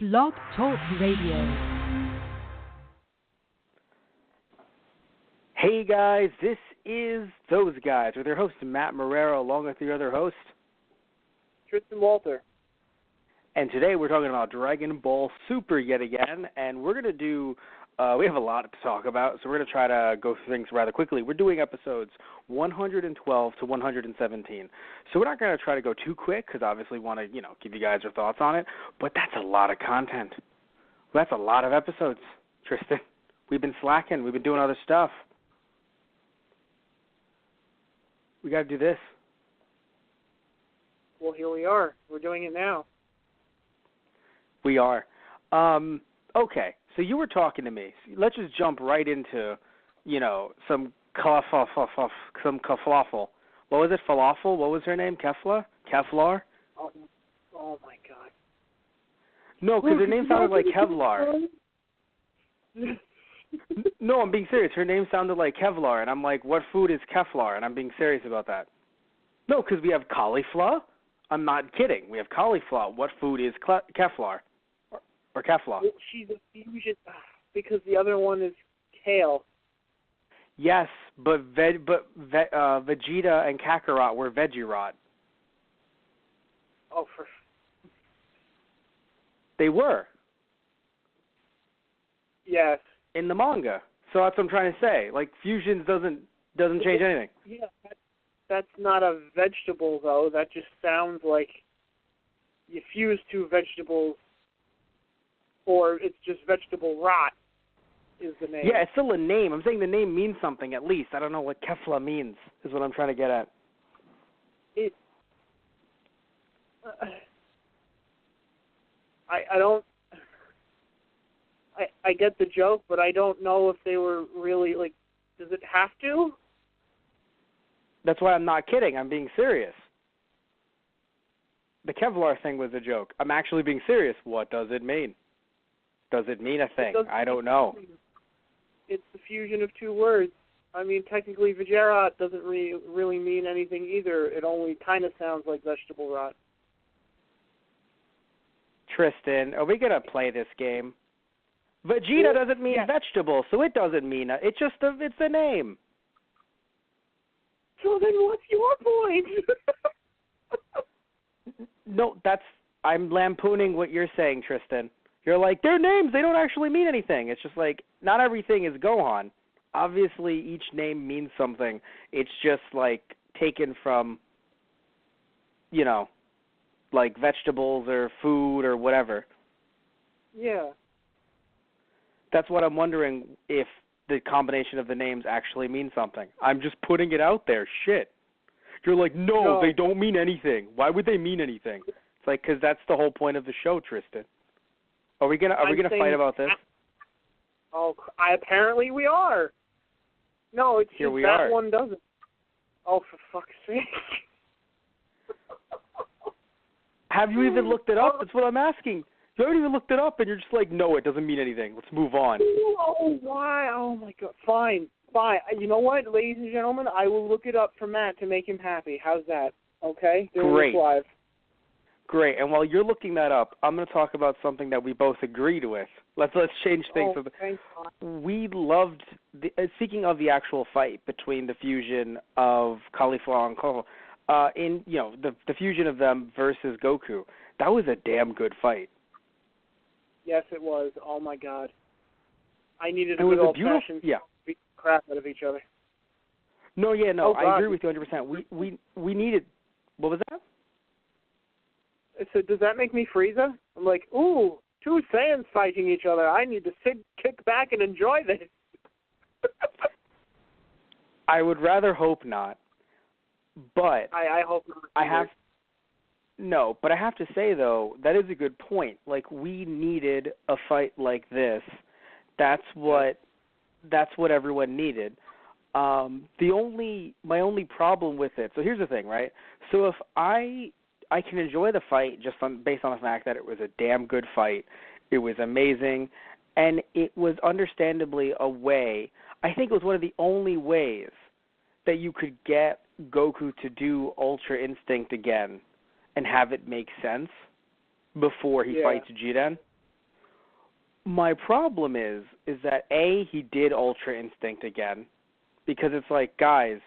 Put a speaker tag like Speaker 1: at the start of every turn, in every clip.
Speaker 1: Blog Talk Radio.
Speaker 2: Hey guys, this is Those Guys with your host Matt Marrero along with the other host
Speaker 3: Tristan Walter.
Speaker 2: And today we're talking about Dragon Ball Super yet again, and we're going to do, we have a lot to talk about, so we're going to try to go through things rather quickly. We're doing episodes 112 to 117, so we're not going to try to go too quick because obviously we want to, give you guys your thoughts on it, but that's a lot of content. That's a lot of episodes, Tristan. We've been slacking. We've been doing other stuff. We got to do this.
Speaker 3: Well, here we are. We're doing it now.
Speaker 2: We are. Okay, so you were talking to me. Let's just jump right into, some kerfuffle. What was it, falafel? What was her name, Keflar?
Speaker 3: Oh my God.
Speaker 2: No, because her name sounded like Kevlar. No, I'm being serious. Her name sounded like Kevlar, and I'm like, what food is Kevlar? And I'm being serious about that. No, because we have cauliflower. I'm not kidding. We have cauliflower. What food is Kevlar? Or Keflar?
Speaker 3: Well, she's a fusion because the other one is kale.
Speaker 2: Yes, but Vegeta and Kakarot were Veggie-Rot.
Speaker 3: Oh,
Speaker 2: They were.
Speaker 3: Yes.
Speaker 2: In the manga. So that's what I'm trying to say. Like, fusions doesn't change anything.
Speaker 3: Yeah, that's not a vegetable, though. That just sounds like you fuse two vegetables, or it's just vegetable rot is the name.
Speaker 2: Yeah, it's still a name. I'm saying the name means something at least. I don't know what Kefla means is what I'm trying to get at.
Speaker 3: I don't... I get the joke, but I don't know if they were really, like, does it have to?
Speaker 2: That's why I'm not kidding. I'm being serious. The Kevlar thing was a joke. I'm actually being serious. What does it mean? Does it mean a thing? I don't know.
Speaker 3: It's the fusion of two words. I mean, technically, Veggie-Rot doesn't really mean anything either. It only kind of sounds like vegetable rot.
Speaker 2: Tristan, are we going to play this game? Vegeta doesn't mean vegetable, so it doesn't mean it's just it's a name.
Speaker 3: So then what's your point?
Speaker 2: No, I'm lampooning what you're saying, Tristan. You're like, they're names, they don't actually mean anything. It's just like, not everything is Gohan. Obviously, each name means something. It's just like taken from, like vegetables or food or whatever.
Speaker 3: Yeah.
Speaker 2: That's what I'm wondering, if the combination of the names actually means something. I'm just putting it out there. Shit. You're like, no, they don't mean anything. Why would they mean anything? It's like, because that's the whole point of the show, Tristan. Are we gonna fight about this?
Speaker 3: Oh, apparently we are. No, it's
Speaker 2: Here
Speaker 3: just
Speaker 2: we
Speaker 3: that
Speaker 2: are.
Speaker 3: one doesn't. Oh, for fuck's sake.
Speaker 2: Have you even looked it up? That's what I'm asking. You haven't even looked it up, and you're just like, no, it doesn't mean anything. Let's move on.
Speaker 3: Oh, why? Oh, my God. Fine. You know what, ladies and gentlemen? I will look it up for Matt to make him happy. How's that? Okay?
Speaker 2: Great.
Speaker 3: Live.
Speaker 2: Great. And while you're looking that up, I'm going to talk about something that we both agreed with. Let's change things.
Speaker 3: Oh, thanks.
Speaker 2: We loved, speaking of the actual fight between the fusion of Cauliflower and Koho, the fusion of them versus Goku, that was a damn good fight.
Speaker 3: Yes, it was. Oh, my God. I needed a good old-fashioned beat the crap out of each other.
Speaker 2: No,
Speaker 3: Oh,
Speaker 2: I agree with you 100%. We needed, what was that?
Speaker 3: So does that make me Frieza? I'm like, ooh, two Saiyans fighting each other. I need to kick back and enjoy this.
Speaker 2: I would rather hope not, but
Speaker 3: I hope not.
Speaker 2: But I have to say, though, that is a good point. Like, we needed a fight like this. That's what everyone needed. My only problem with it, so here's the thing, right? So if I can enjoy the fight just based on the fact that it was a damn good fight. It was amazing, and it was understandably a way. I think it was one of the only ways that you could get Goku to do Ultra Instinct again and have it make sense before he fights Jiren. My problem is that A, he did Ultra Instinct again, because it's like, guys,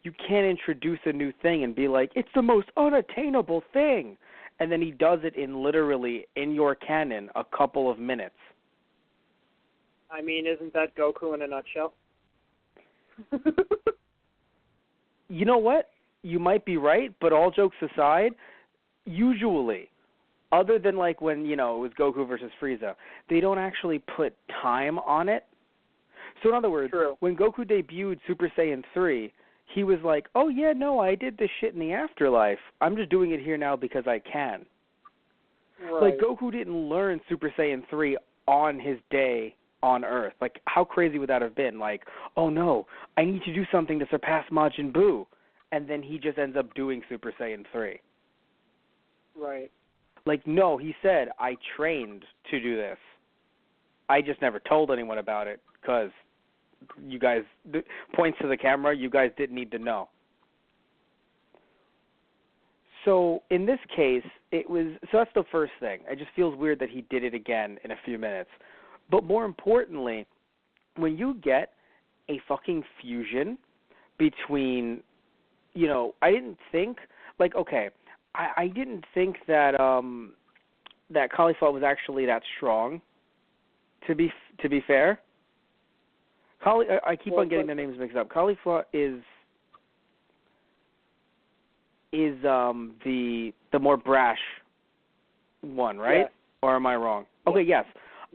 Speaker 2: you can't introduce a new thing and be like, it's the most unattainable thing, and then he does it in literally, in your canon, a couple of minutes.
Speaker 3: I mean, isn't that Goku in a nutshell?
Speaker 2: You know what? You might be right, but all jokes aside, usually, other than like when, it was Goku versus Frieza, they don't actually put time on it. So in other words,
Speaker 3: True.
Speaker 2: when Goku debuted Super Saiyan 3, he was like, oh yeah, no, I did this shit in the afterlife. I'm just doing it here now because I can.
Speaker 3: Right.
Speaker 2: Like, Goku didn't learn Super Saiyan 3 on his day on Earth. Like, how crazy would that have been? Like, oh no, I need to do something to surpass Majin Buu. And then he just ends up doing Super Saiyan 3.
Speaker 3: Right.
Speaker 2: Like, no, he said, I trained to do this. I just never told anyone about it because you guys, points to the camera, you guys didn't need to know. So in this case, so that's the first thing. It just feels weird that he did it again in a few minutes. But more importantly, when you get a fucking fusion between, I didn't think, like, okay, I didn't think that that Caulifla was actually that strong. To be fair, I keep on getting their names mixed up. Caulifla is the more brash one, right?
Speaker 3: Yes.
Speaker 2: Or am I wrong? Okay, yes.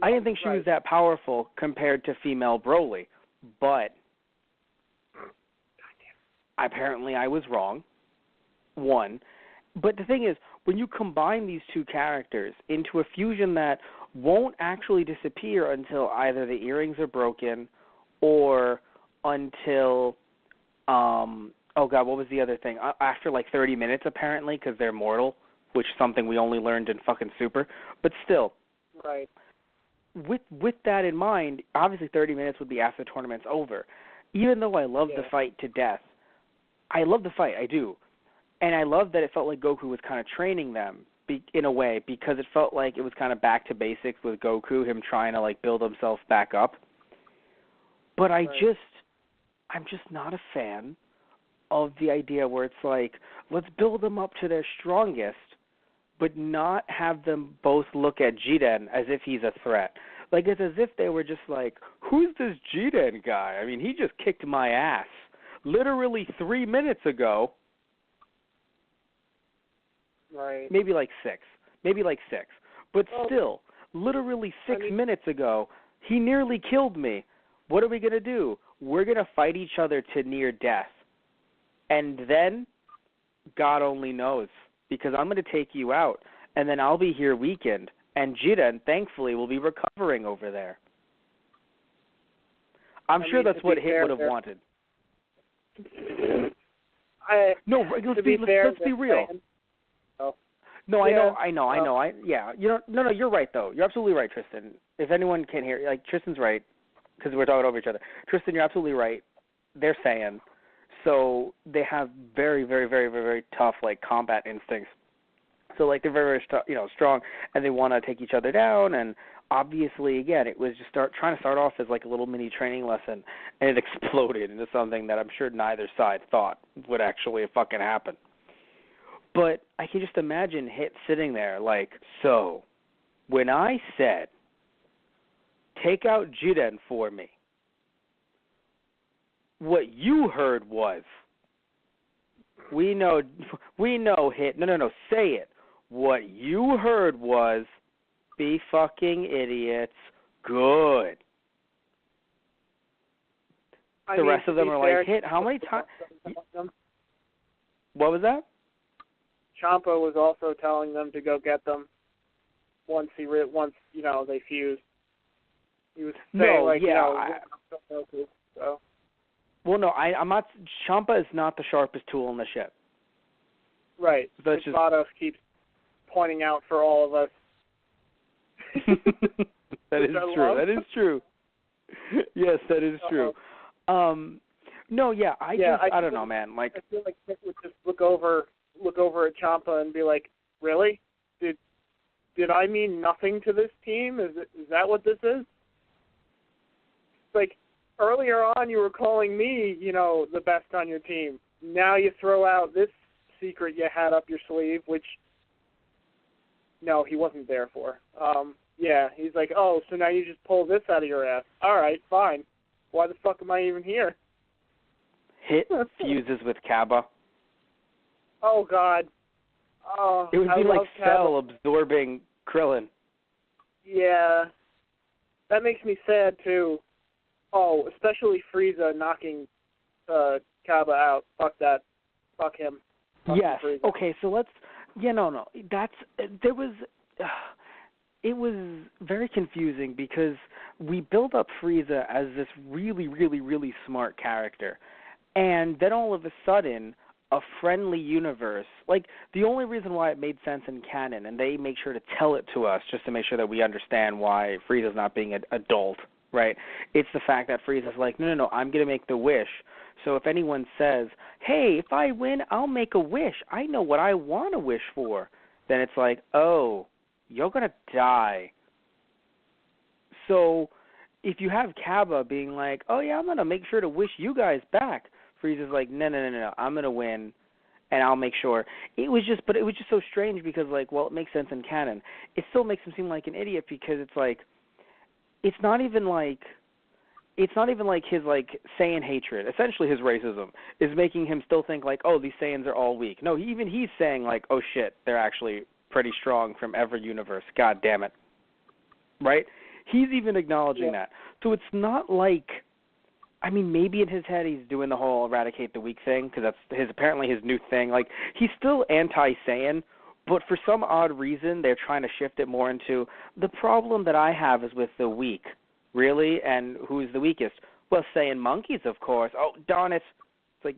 Speaker 2: I didn't think she was that powerful compared to female Broly, but apparently I was wrong. One. But the thing is, when you combine these two characters into a fusion that won't actually disappear until either the earrings are broken or until, oh God, what was the other thing? After like 30 minutes apparently, because they're mortal, which is something we only learned in fucking Super. But still.
Speaker 3: Right.
Speaker 2: With that in mind, obviously 30 minutes would be after the tournament's over. Even though I love the fight to death, I love the fight, I do. And I love that it felt like Goku was kind of training them in a way, because it felt like it was kind of back to basics with Goku, him trying to like build himself back up. But I'm just not a fan of the idea where it's like, let's build them up to their strongest, but not have them both look at Jiren as if he's a threat. Like, it's as if they were just like, who's this Jiren guy? I mean, he just kicked my ass literally 3 minutes ago.
Speaker 3: Right.
Speaker 2: Maybe like six. But still, literally 6 minutes ago, he nearly killed me. What are we going to do? We're going to fight each other to near death. And then, God only knows, because I'm going to take you out, and then I'll be here weakened, and Jiren, thankfully, will be recovering over there. I'm sure that's what Hit would have wanted. Let's be real. No, I know. You're right, though. You're absolutely right, Tristan. If anyone can hear, like, Tristan's right, because we're talking over each other. Tristan, you're absolutely right. They're Saiyan, so they have very, very, very, very, very tough, like, combat instincts. So, like, they're very, very, strong, and they want to take each other down, and obviously, again, it was just trying to start off as, like, a little mini training lesson, and it exploded into something that I'm sure neither side thought would actually fucking happen. But I can just imagine Hit sitting there like, so, when I said, take out Jiren for me, what you heard was, we know, Hit, no, say it. What you heard was, be fucking idiots, good. The rest of them are like, Hit, how many times? What was that?
Speaker 3: Champa was also telling them to go get them once they fused. He was saying so.
Speaker 2: Well, no, I'm not. Champa is not the sharpest tool in the ship.
Speaker 3: Right.
Speaker 2: That's just
Speaker 3: Vados keeps pointing out for all of us.
Speaker 2: That is true. That is true. Yes, that is true. No, yeah, I don't know, man. Like,
Speaker 3: I feel like Nick would just look over at Champa and be like, "Really, dude? did I mean nothing to this team? Is that what this is? Like, earlier on you were calling me, the best on your team. Now you throw out this secret you had up your sleeve, which, no, he wasn't there for. Yeah, he's like, oh, so now you just pull this out of your ass. All right, fine. Why the fuck am I even here?
Speaker 2: Hit fuses with Kaba.
Speaker 3: Oh, God. Oh,
Speaker 2: It would be like
Speaker 3: Kaba.
Speaker 2: Cell absorbing Krillin.
Speaker 3: Yeah. That makes me sad, too. Oh, especially Frieza knocking Kaba out. Fuck that. Fuck him. Fuck
Speaker 2: Yes.
Speaker 3: Frieza.
Speaker 2: Okay, so let's... Yeah, no. There was... It was very confusing because we built up Frieza as this really, really, really smart character. And then all of a sudden, a friendly universe, like the only reason why it made sense in canon, and they make sure to tell it to us just to make sure that we understand why Frieza's not being an adult, right? It's the fact that Frieza's like, no, I'm going to make the wish. So if anyone says, hey, if I win, I'll make a wish. I know what I want to wish for. Then it's like, oh, you're going to die. So if you have Kaba being like, oh, yeah, I'm going to make sure to wish you guys back, Frieza's like, no, I'm going to win, and I'll make sure. It was just so strange because, like, well, it makes sense in canon. It still makes him seem like an idiot because it's like, it's not even like his, like, Saiyan hatred, essentially his racism, is making him still think, like, oh, these Saiyans are all weak. No, he's saying, like, oh, shit, they're actually pretty strong from every universe. God damn it. Right? He's even acknowledging that. So it's not like, I mean, maybe in his head he's doing the whole eradicate the weak thing because that's apparently his new thing. Like, he's still anti-Saiyan, but for some odd reason they're trying to shift it more into the problem that I have is with the weak. Really? And who's the weakest? Well, Saiyan monkeys, of course. Oh, darn it. It's like,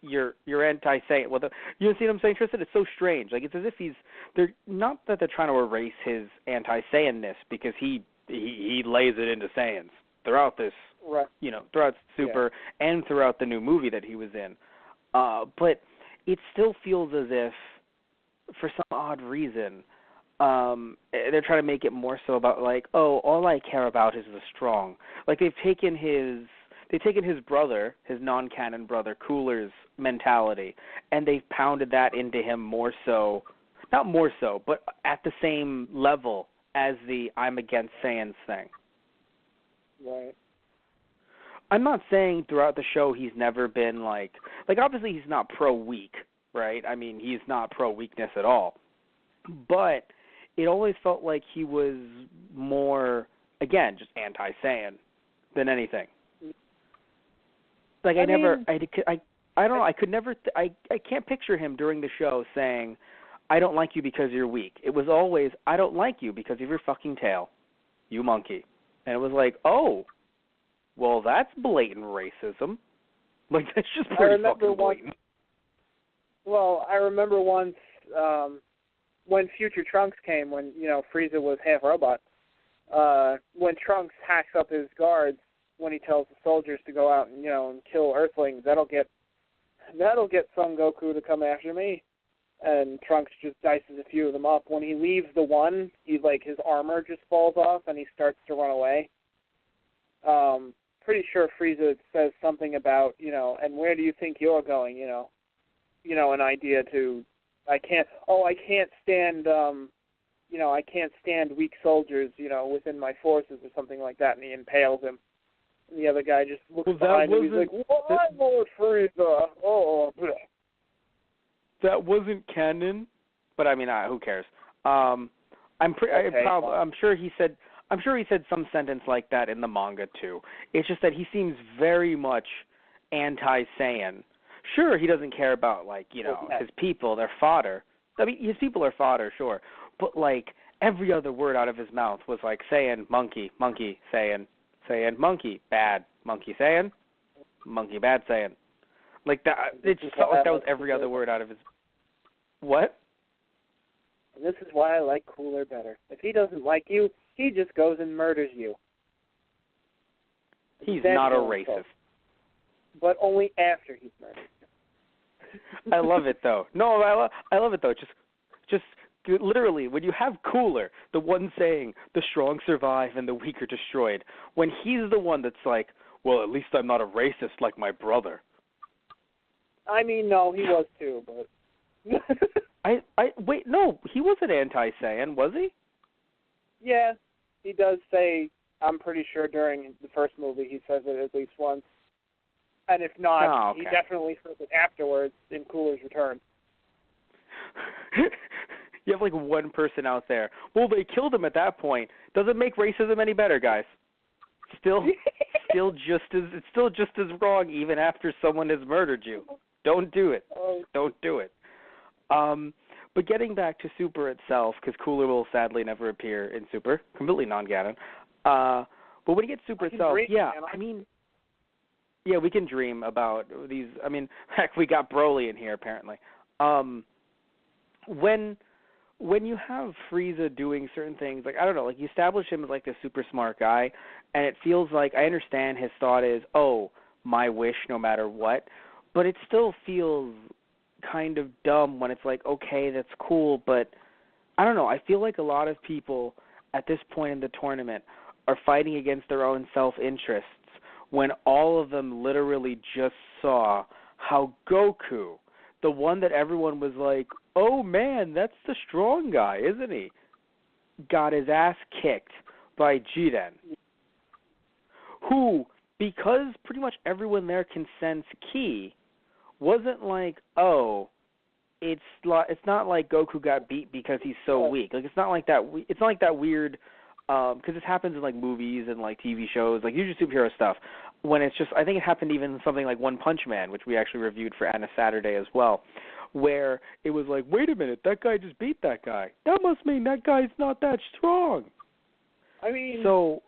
Speaker 2: you're anti-Saiyan. Well, you see what I'm saying, Tristan? It's so strange. Like, it's as if they're not that they're trying to erase his anti-Saiyan-ness because he lays it into Saiyans throughout this,
Speaker 3: right.
Speaker 2: Throughout Super and throughout the new movie that he was in. But it still feels as if, for some odd reason, they're trying to make it more so about, like, oh, all I care about is the strong. Like, they've taken his brother, his non-canon brother, Cooler's mentality, and they've pounded that into him more so, not more so, but at the same level as the I'm against Saiyans thing.
Speaker 3: Right.
Speaker 2: I'm not saying throughout the show he's never been like obviously he's not pro-weak, right? I mean, he's not pro-weakness at all. But it always felt like he was more, again, just anti-Saiyan than anything. Like, I don't know, I can't picture him during the show saying, I don't like you because you're weak. It was always, I don't like you because of your fucking tail, you monkey. And it was like, oh, well, that's blatant racism. Like, that's just pretty fucking blatant.
Speaker 3: I remember once when Future Trunks came, when, Frieza was half robot, when Trunks hacks up his guards, when he tells the soldiers to go out and, and kill Earthlings, that'll get Son Goku to come after me. And Trunks just dices a few of them up. When he leaves the one, his armor just falls off and he starts to run away. Pretty sure Frieza says something about, and where do you think you're going, an idea to, I can't stand, I can't stand weak soldiers, within my forces or something like that, and he impales him. And the other guy just looks behind him, he's like, why, Lord Frieza? Oh, bleh.
Speaker 2: That wasn't canon, but I mean, who cares? I'm sure he said some sentence like that in the manga too. It's just that he seems very much anti-Saiyan. Sure, he doesn't care about his people, their fodder. I mean, his people are fodder, sure, but every other word out of his mouth was like Saiyan, monkey, monkey, Saiyan, Saiyan, monkey, bad, monkey, Saiyan, monkey, bad, Saiyan. Like that, it just felt like that was every other word out of his. What?
Speaker 3: And this is why I like Cooler better. If he doesn't like you, he just goes and murders you.
Speaker 2: He's not a racist.
Speaker 3: But only after he's murdered you.
Speaker 2: I love it though. No, I love it though. Just literally, when you have Cooler, the one saying the strong survive and the weak are destroyed, when he's the one that's like, well, at least I'm not a racist like my brother.
Speaker 3: I mean, no, he was too, but
Speaker 2: Wait, no, he wasn't anti-Saiyan, was he?
Speaker 3: yeah, he does say. I'm pretty sure during the first movie he says it at least once, and if not,
Speaker 2: Oh, okay.
Speaker 3: he definitely says it afterwards in Cooler's Return.
Speaker 2: You have like one person out there. Well, they killed him at that point. Doesn't make racism any better, guys. Still it's still just as wrong even after someone has murdered you. Don't do it. Don't do it. But getting back to Super itself, because Cooler will sadly never appear in Super, completely non-canon. But when you get Super itself, yeah, we can dream about these. I mean, heck, we got Broly in here apparently. When you have Frieza doing certain things, like, I don't know, like, you establish him as, like, this super smart guy, and it feels like, I understand his thought is, oh, my wish no matter what, but it still feels kind of dumb when it's like, okay, that's cool, but I don't know, I feel like a lot of people at this point in the tournament are fighting against their own self-interests when all of them literally just saw how Goku, the one that everyone was like, oh man, that's the strong guy, isn't he? Got his ass kicked by Jiren, who, because pretty much everyone there can sense ki, wasn't like, oh, it's not like Goku got beat because he's so weak. Like, it's not like that. It's not like that weird, because this happens in like movies and like TV shows, like usually superhero stuff. When it's just, I think it happened even in something like One Punch Man, which we actually reviewed for Anna Saturday as well, where it was like, wait a minute, that guy just beat that guy. That must mean that guy's not that strong.
Speaker 3: I mean,
Speaker 2: so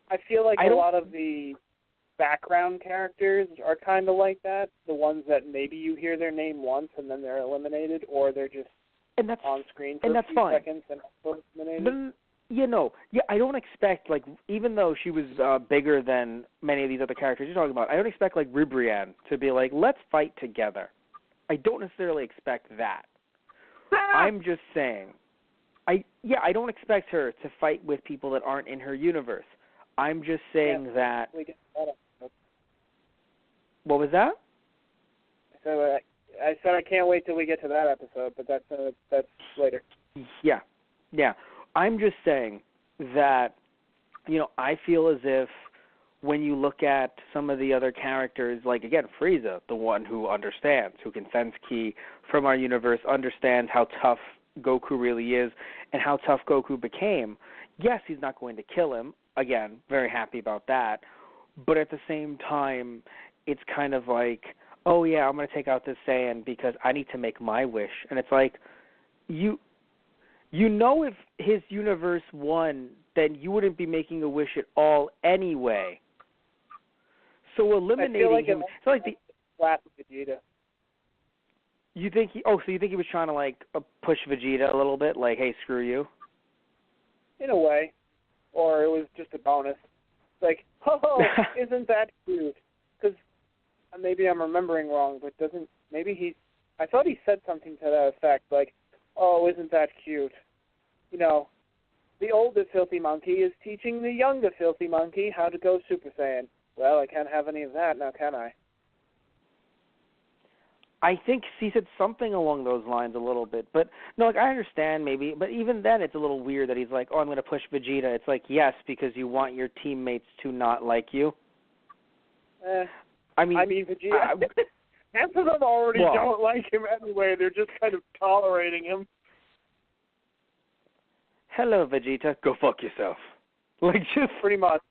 Speaker 3: I feel like a lot of the background characters are kind of like that. The ones that maybe you hear their name once and then they're eliminated, or they're just on screen for a few seconds and also eliminated.
Speaker 2: But, I don't expect, like, even though she was bigger than many of these other characters you're talking about, I don't expect, like, Ribrianne to be like, let's fight together. I don't necessarily expect that. I'm just saying, I don't expect her to fight with people that aren't in her universe. I'm just saying that. What was that?
Speaker 3: So I said I can't wait till we get to that episode, but that's later.
Speaker 2: Yeah. I'm just saying that, I feel as if when you look at some of the other characters, like, again, Frieza, the one who understands, who can sense ki from our universe, understands how tough Goku really is and how tough Goku became. Yes, he's not going to kill him. Again, very happy about that. But at the same time, it's kind of like, oh, yeah, I'm going to take out this Saiyan because I need to make my wish. And it's like, if his universe won, then you wouldn't be making a wish at all anyway. So eliminating him, it's like the
Speaker 3: flat Vegeta.
Speaker 2: You think he was trying to like push Vegeta a little bit, like, hey, screw you?
Speaker 3: In a way, or it was just a bonus. Like, oh, isn't that cute? Because maybe I'm remembering wrong, but I thought he said something to that effect, like, oh, isn't that cute? The older Filthy Monkey is teaching the younger Filthy Monkey how to go Super Saiyan. Well, I can't have any of that now, can I?
Speaker 2: I think he said something along those lines a little bit. But, no, like, I understand maybe. But even then, it's a little weird that he's like, oh, I'm going to push Vegeta. It's like, yes, because you want your teammates to not like you. I mean
Speaker 3: Vegeta. Half of them already don't like him anyway. They're just kind of tolerating him.
Speaker 2: Hello, Vegeta. Go fuck yourself. Like, just
Speaker 3: pretty much.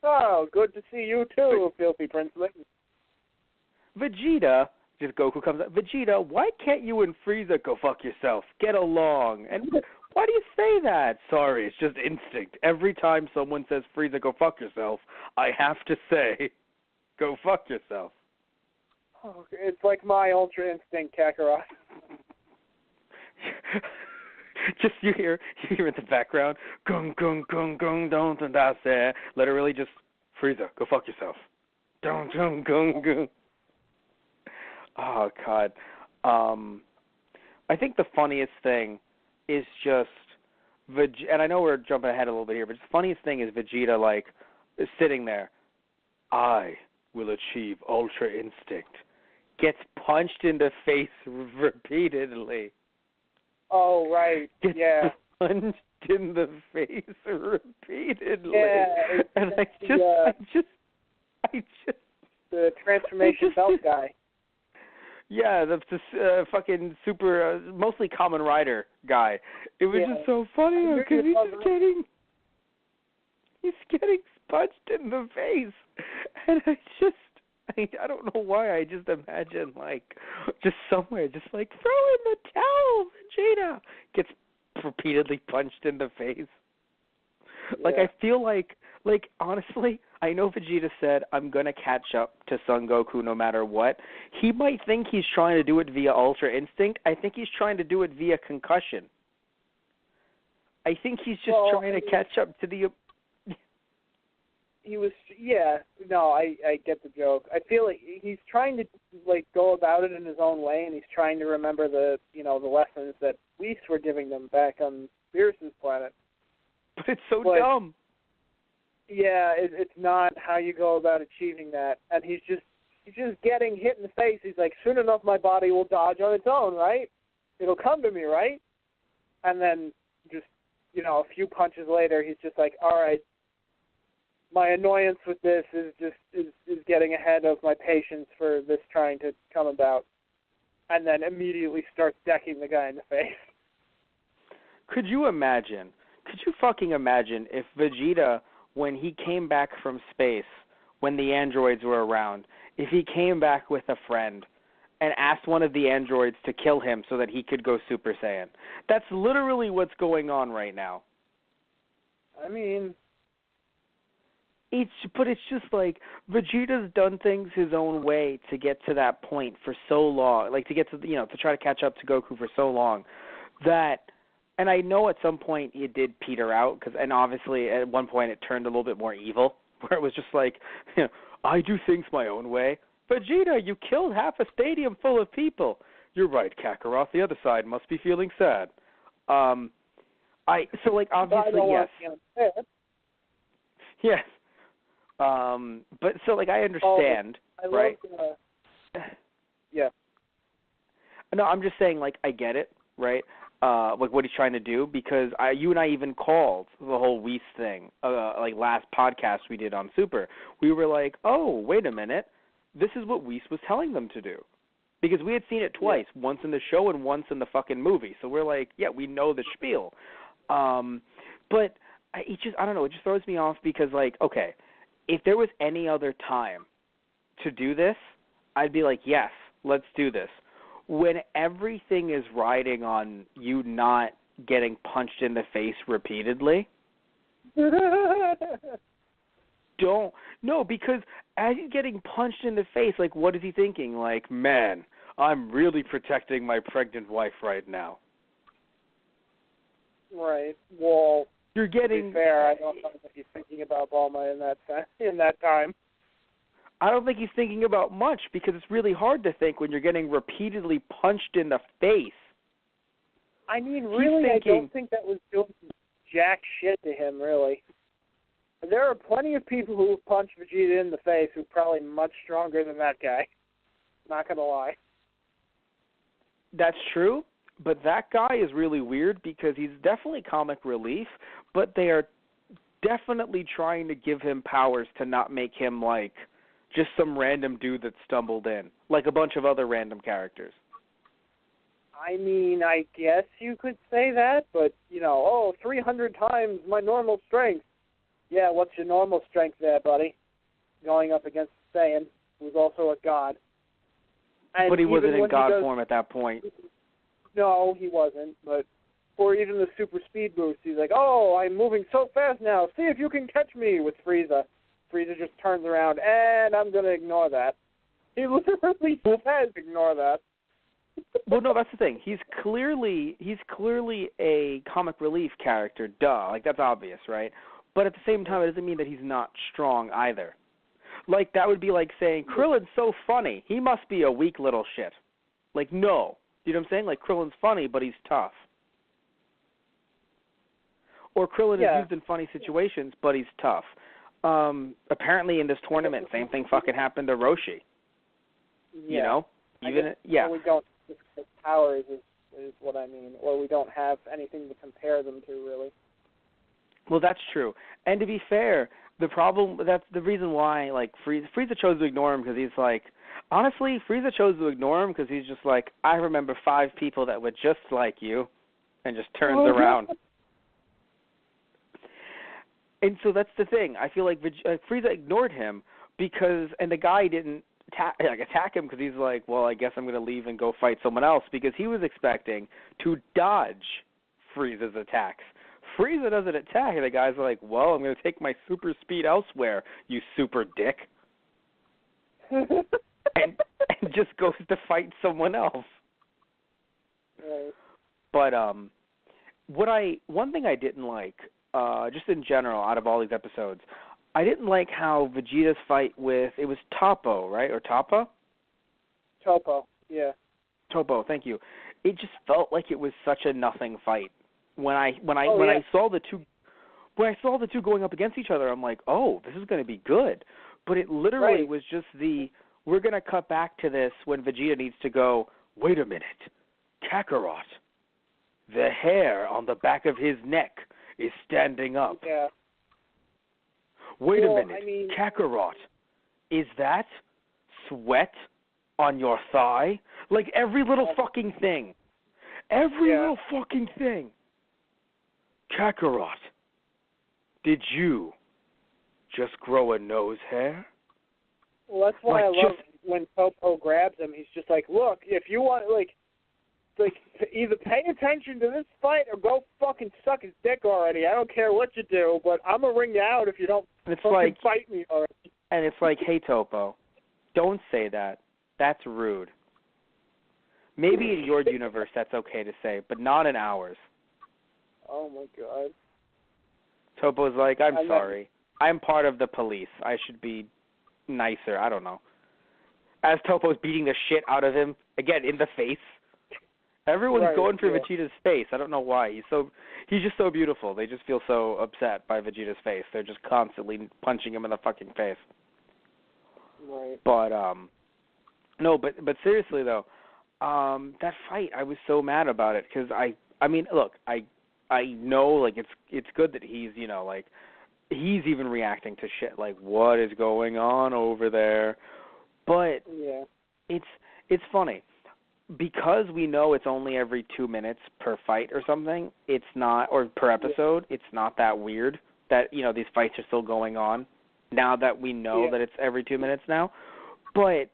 Speaker 3: Oh, good to see you too, Filthy Princeling.
Speaker 2: Vegeta, just Goku comes up. Vegeta, why can't you and Frieza go fuck yourself? Get along. And why do you say that? Sorry, it's just instinct. Every time someone says Frieza, go fuck yourself, I have to say, go fuck yourself.
Speaker 3: Oh, it's like my Ultra Instinct, Kakarot.
Speaker 2: Just you hear in the background, gung gung gung gung don't and that's it. Literally just Frieza, go fuck yourself. Don't gung gung gung. Oh God. I think the funniest thing is just and I know we're jumping ahead a little bit here, but the funniest thing is Vegeta like is sitting there. I will achieve Ultra Instinct. Gets punched in the face repeatedly.
Speaker 3: Oh, right.
Speaker 2: Gets
Speaker 3: Yeah.
Speaker 2: punched in the face repeatedly.
Speaker 3: Yeah.
Speaker 2: And I just
Speaker 3: the transformation belt guy.
Speaker 2: Yeah, the fucking super, mostly Kamen Rider guy. It was just so funny because he's getting punched in the face, and I don't know why. I just imagine like just somewhere, just like throw in the towel, Vegeta gets repeatedly punched in the face. Like I feel like honestly, I know Vegeta said I'm gonna catch up to Son Goku no matter what. He might think he's trying to do it via Ultra Instinct. I think he's trying to do it via concussion. I think he's just trying to catch up to the.
Speaker 3: He was, no, I get the joke. I feel like he's trying to like go about it in his own way, and he's trying to remember the lessons that Whis were giving them back on Beerus's planet.
Speaker 2: But it's so dumb.
Speaker 3: Yeah, it's not how you go about achieving that, and he's just getting hit in the face. He's like, soon enough, my body will dodge on its own, right? It'll come to me, right? And then just a few punches later, he's just like, all right. My annoyance with this is getting ahead of my patience for this trying to come about, and then immediately starts decking the guy in the face.
Speaker 2: Could you fucking imagine if Vegeta, when he came back from space, when the androids were around, if he came back with a friend and asked one of the androids to kill him so that he could go Super Saiyan? That's literally what's going on right now.
Speaker 3: I mean...
Speaker 2: But it's just like Vegeta's done things his own way to get to that point for so long, like to get to to try to catch up to Goku for so long that, and I know at some point it did peter out and obviously at one point it turned a little bit more evil where it was just like, I do things my own way. Vegeta, you killed half a stadium full of people. You're right, Kakarot. The other side must be feeling sad. Obviously yes. Yes. But so I understand, right?
Speaker 3: Yeah.
Speaker 2: No, I'm just saying I get it, right? What he's trying to do because you and I even called the whole Whis thing, last podcast we did on Super. We were like, oh, wait a minute, this is what Whis was telling them to do, because we had seen it twice, once in the show and once in the fucking movie. So we're like, yeah, we know the spiel. But I don't know, it just throws me off because okay. If there was any other time to do this, I'd be like, yes, let's do this. When everything is riding on you not getting punched in the face repeatedly, because as he's getting punched in the face, what is he thinking? Man, I'm really protecting my pregnant wife right now.
Speaker 3: Right. Well...
Speaker 2: You're getting.
Speaker 3: To be fair, I don't know if he's thinking about Bulma in that time.
Speaker 2: I don't think he's thinking about much because it's really hard to think when you're getting repeatedly punched in the face.
Speaker 3: I mean, really, I don't think that was doing jack shit to him, really. There are plenty of people who have punched Vegeta in the face who are probably much stronger than that guy. Not gonna lie.
Speaker 2: That's true. But that guy is really weird because he's definitely comic relief, but they are definitely trying to give him powers to not make him just some random dude that stumbled in, like a bunch of other random characters.
Speaker 3: I mean, I guess you could say that, but, 300 times my normal strength. Yeah, what's your normal strength there, buddy? Going up against Saiyan, who's also a god. And
Speaker 2: but he wasn't in god form at that point.
Speaker 3: No, he wasn't, but or even the super speed boost, he's like, oh, I'm moving so fast now, see if you can catch me with Frieza. Frieza just turns around, and I'm going to ignore that. He literally says ignore that.
Speaker 2: Well, no, that's the thing. He's clearly a comic relief character, duh. That's obvious, right? But at the same time, it doesn't mean that he's not strong either. That would be like saying, Krillin's so funny, he must be a weak little shit. No. You know what I'm saying? Like, Krillin's funny, but he's tough. Or Krillin is used in funny situations, but he's tough. Apparently in this tournament, same thing fucking happened to Roshi. You know?
Speaker 3: Or we don't, his powers is what I mean. Or we don't have anything to compare them to, really.
Speaker 2: Well, that's true. And to be fair, that's the reason why, like, Frieza chose to ignore him because he's like, honestly, Frieza chose to ignore him because he's just like, I remember 5 people that were just like you, and just turns around. And so that's the thing. I feel like Frieza ignored him because, and the guy didn't attack him because he's like, well, I guess I'm going to leave and go fight someone else because he was expecting to dodge Frieza's attacks. Frieza doesn't attack, and the guy's like, well, I'm going to take my super speed elsewhere, you super dick. and just goes to fight someone else.
Speaker 3: Right.
Speaker 2: But one thing I didn't like, just in general, out of all these episodes, I didn't like how Vegeta's fight with, it was Toppo, right? Or Toppa?
Speaker 3: Toppo, yeah.
Speaker 2: Toppo, thank you. It just felt like it was such a nothing fight. When I saw the two going up against each other, I'm like, oh, this is going to be good. But it literally was just we're going to cut back to this when Vegeta needs to go, wait a minute, Kakarot, the hair on the back of his neck is standing up.
Speaker 3: Yeah.
Speaker 2: Wait a minute, Kakarot, is that sweat on your thigh? Like, every little fucking thing. Every little fucking thing. Kakarot, did you just grow a nose hair?
Speaker 3: Well, that's why I love when Toppo grabs him. He's just like, look, if you want, like either pay attention to this fight or go fucking suck his dick already. I don't care what you do, but I'm going to ring you out if you don't fucking fight me already.
Speaker 2: And it's like, hey, Toppo, don't say that. That's rude. Maybe in your universe that's okay to say, but not in ours.
Speaker 3: Oh, my God.
Speaker 2: Toppo's like, I'm sorry. I'm part of the police. I should be nicer. I don't know. As Toppo's beating the shit out of him, again, in the face. Everyone's going for Vegeta's face. I don't know why. He's just so beautiful. They just feel so upset by Vegeta's face. They're just constantly punching him in the fucking face.
Speaker 3: Right.
Speaker 2: But no, but seriously though, that fight, I was so mad about it because I mean, look, I know, like, it's good that he's, you know, like, he's even reacting to shit like, what is going on over there? But it's funny. Because we know it's only every 2 minutes per fight or something, it's not, or per episode, it's not that weird that, you know, these fights are still going on now that we know that it's every 2 minutes now. But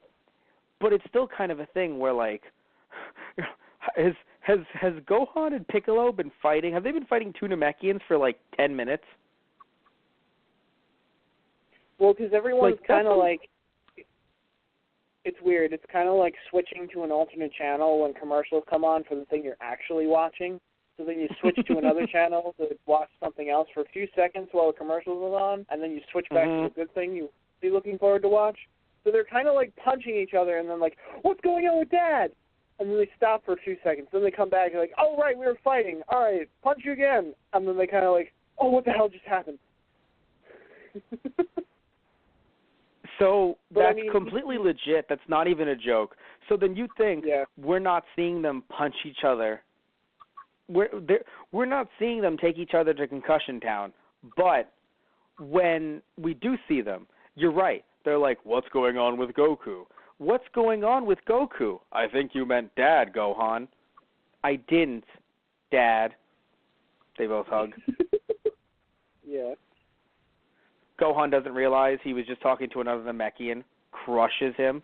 Speaker 2: it's still kind of a thing where, like, has Gohan and Piccolo been fighting? Have they been fighting two Namekians for, like, 10 minutes?
Speaker 3: Well, because everyone's kind of like, it's weird. It's kind of like switching to an alternate channel when commercials come on for the thing you're actually watching. So then you switch to another channel to watch something else for a few seconds while the commercials are on, and then you switch back to the good thing you'd be looking forward to watch. So they're kind of like punching each other and then like, what's going on with Dad? And then they stop for a few seconds. Then they come back and like, oh, right, we were fighting. All right, punch you again. And then they kind of like, oh, what the hell just happened?
Speaker 2: So that's completely legit. That's not even a joke. So then you think we're not seeing them punch each other. We're not seeing them take each other to Concussion Town. But when we do see them, you're right. They're like, what's going on with Goku? What's going on with Goku? I think you meant Dad, Gohan. I didn't, Dad. They both hug.
Speaker 3: Yeah.
Speaker 2: Gohan doesn't realize he was just talking to another Namekian, crushes him.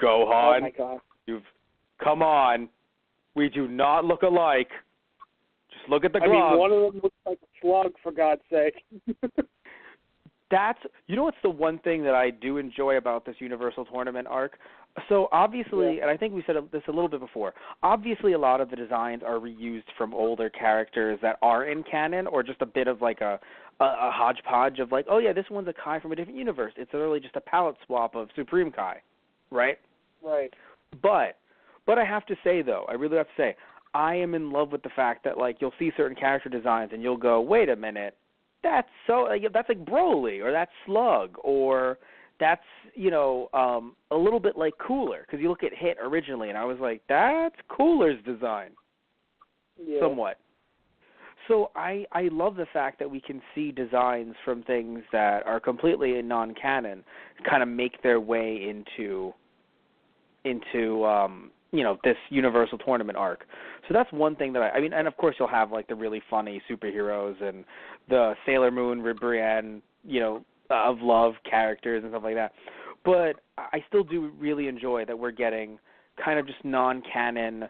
Speaker 2: Gohan,
Speaker 3: oh my God.
Speaker 2: Come on. We do not look alike. Just look at the glove.
Speaker 3: I mean, one of them looks like a slug, for God's sake.
Speaker 2: You know what's the one thing that I do enjoy about this Universal Tournament arc? So obviously, and I think we said this a little bit before, obviously a lot of the designs are reused from older characters that are in canon, or just a bit of like a hodgepodge of like, oh yeah, this one's a Kai from a different universe. It's literally just a palette swap of Supreme Kai, right?
Speaker 3: Right.
Speaker 2: But But I have to say, though, I really have to say, I am in love with the fact that, like, you'll see certain character designs and you'll go, wait a minute, that's like Broly, or that's Slug, or that's, a little bit like Cooler, because you look at Hit originally, and I was like, that's Cooler's design, somewhat. So I love the fact that we can see designs from things that are completely non-canon kind of make their way into this Universal Tournament arc. So that's one thing that I mean, and of course you'll have like the really funny superheroes and the Sailor Moon, Ribrianne, of love characters and stuff like that. But I still do really enjoy that we're getting kind of just non-canon,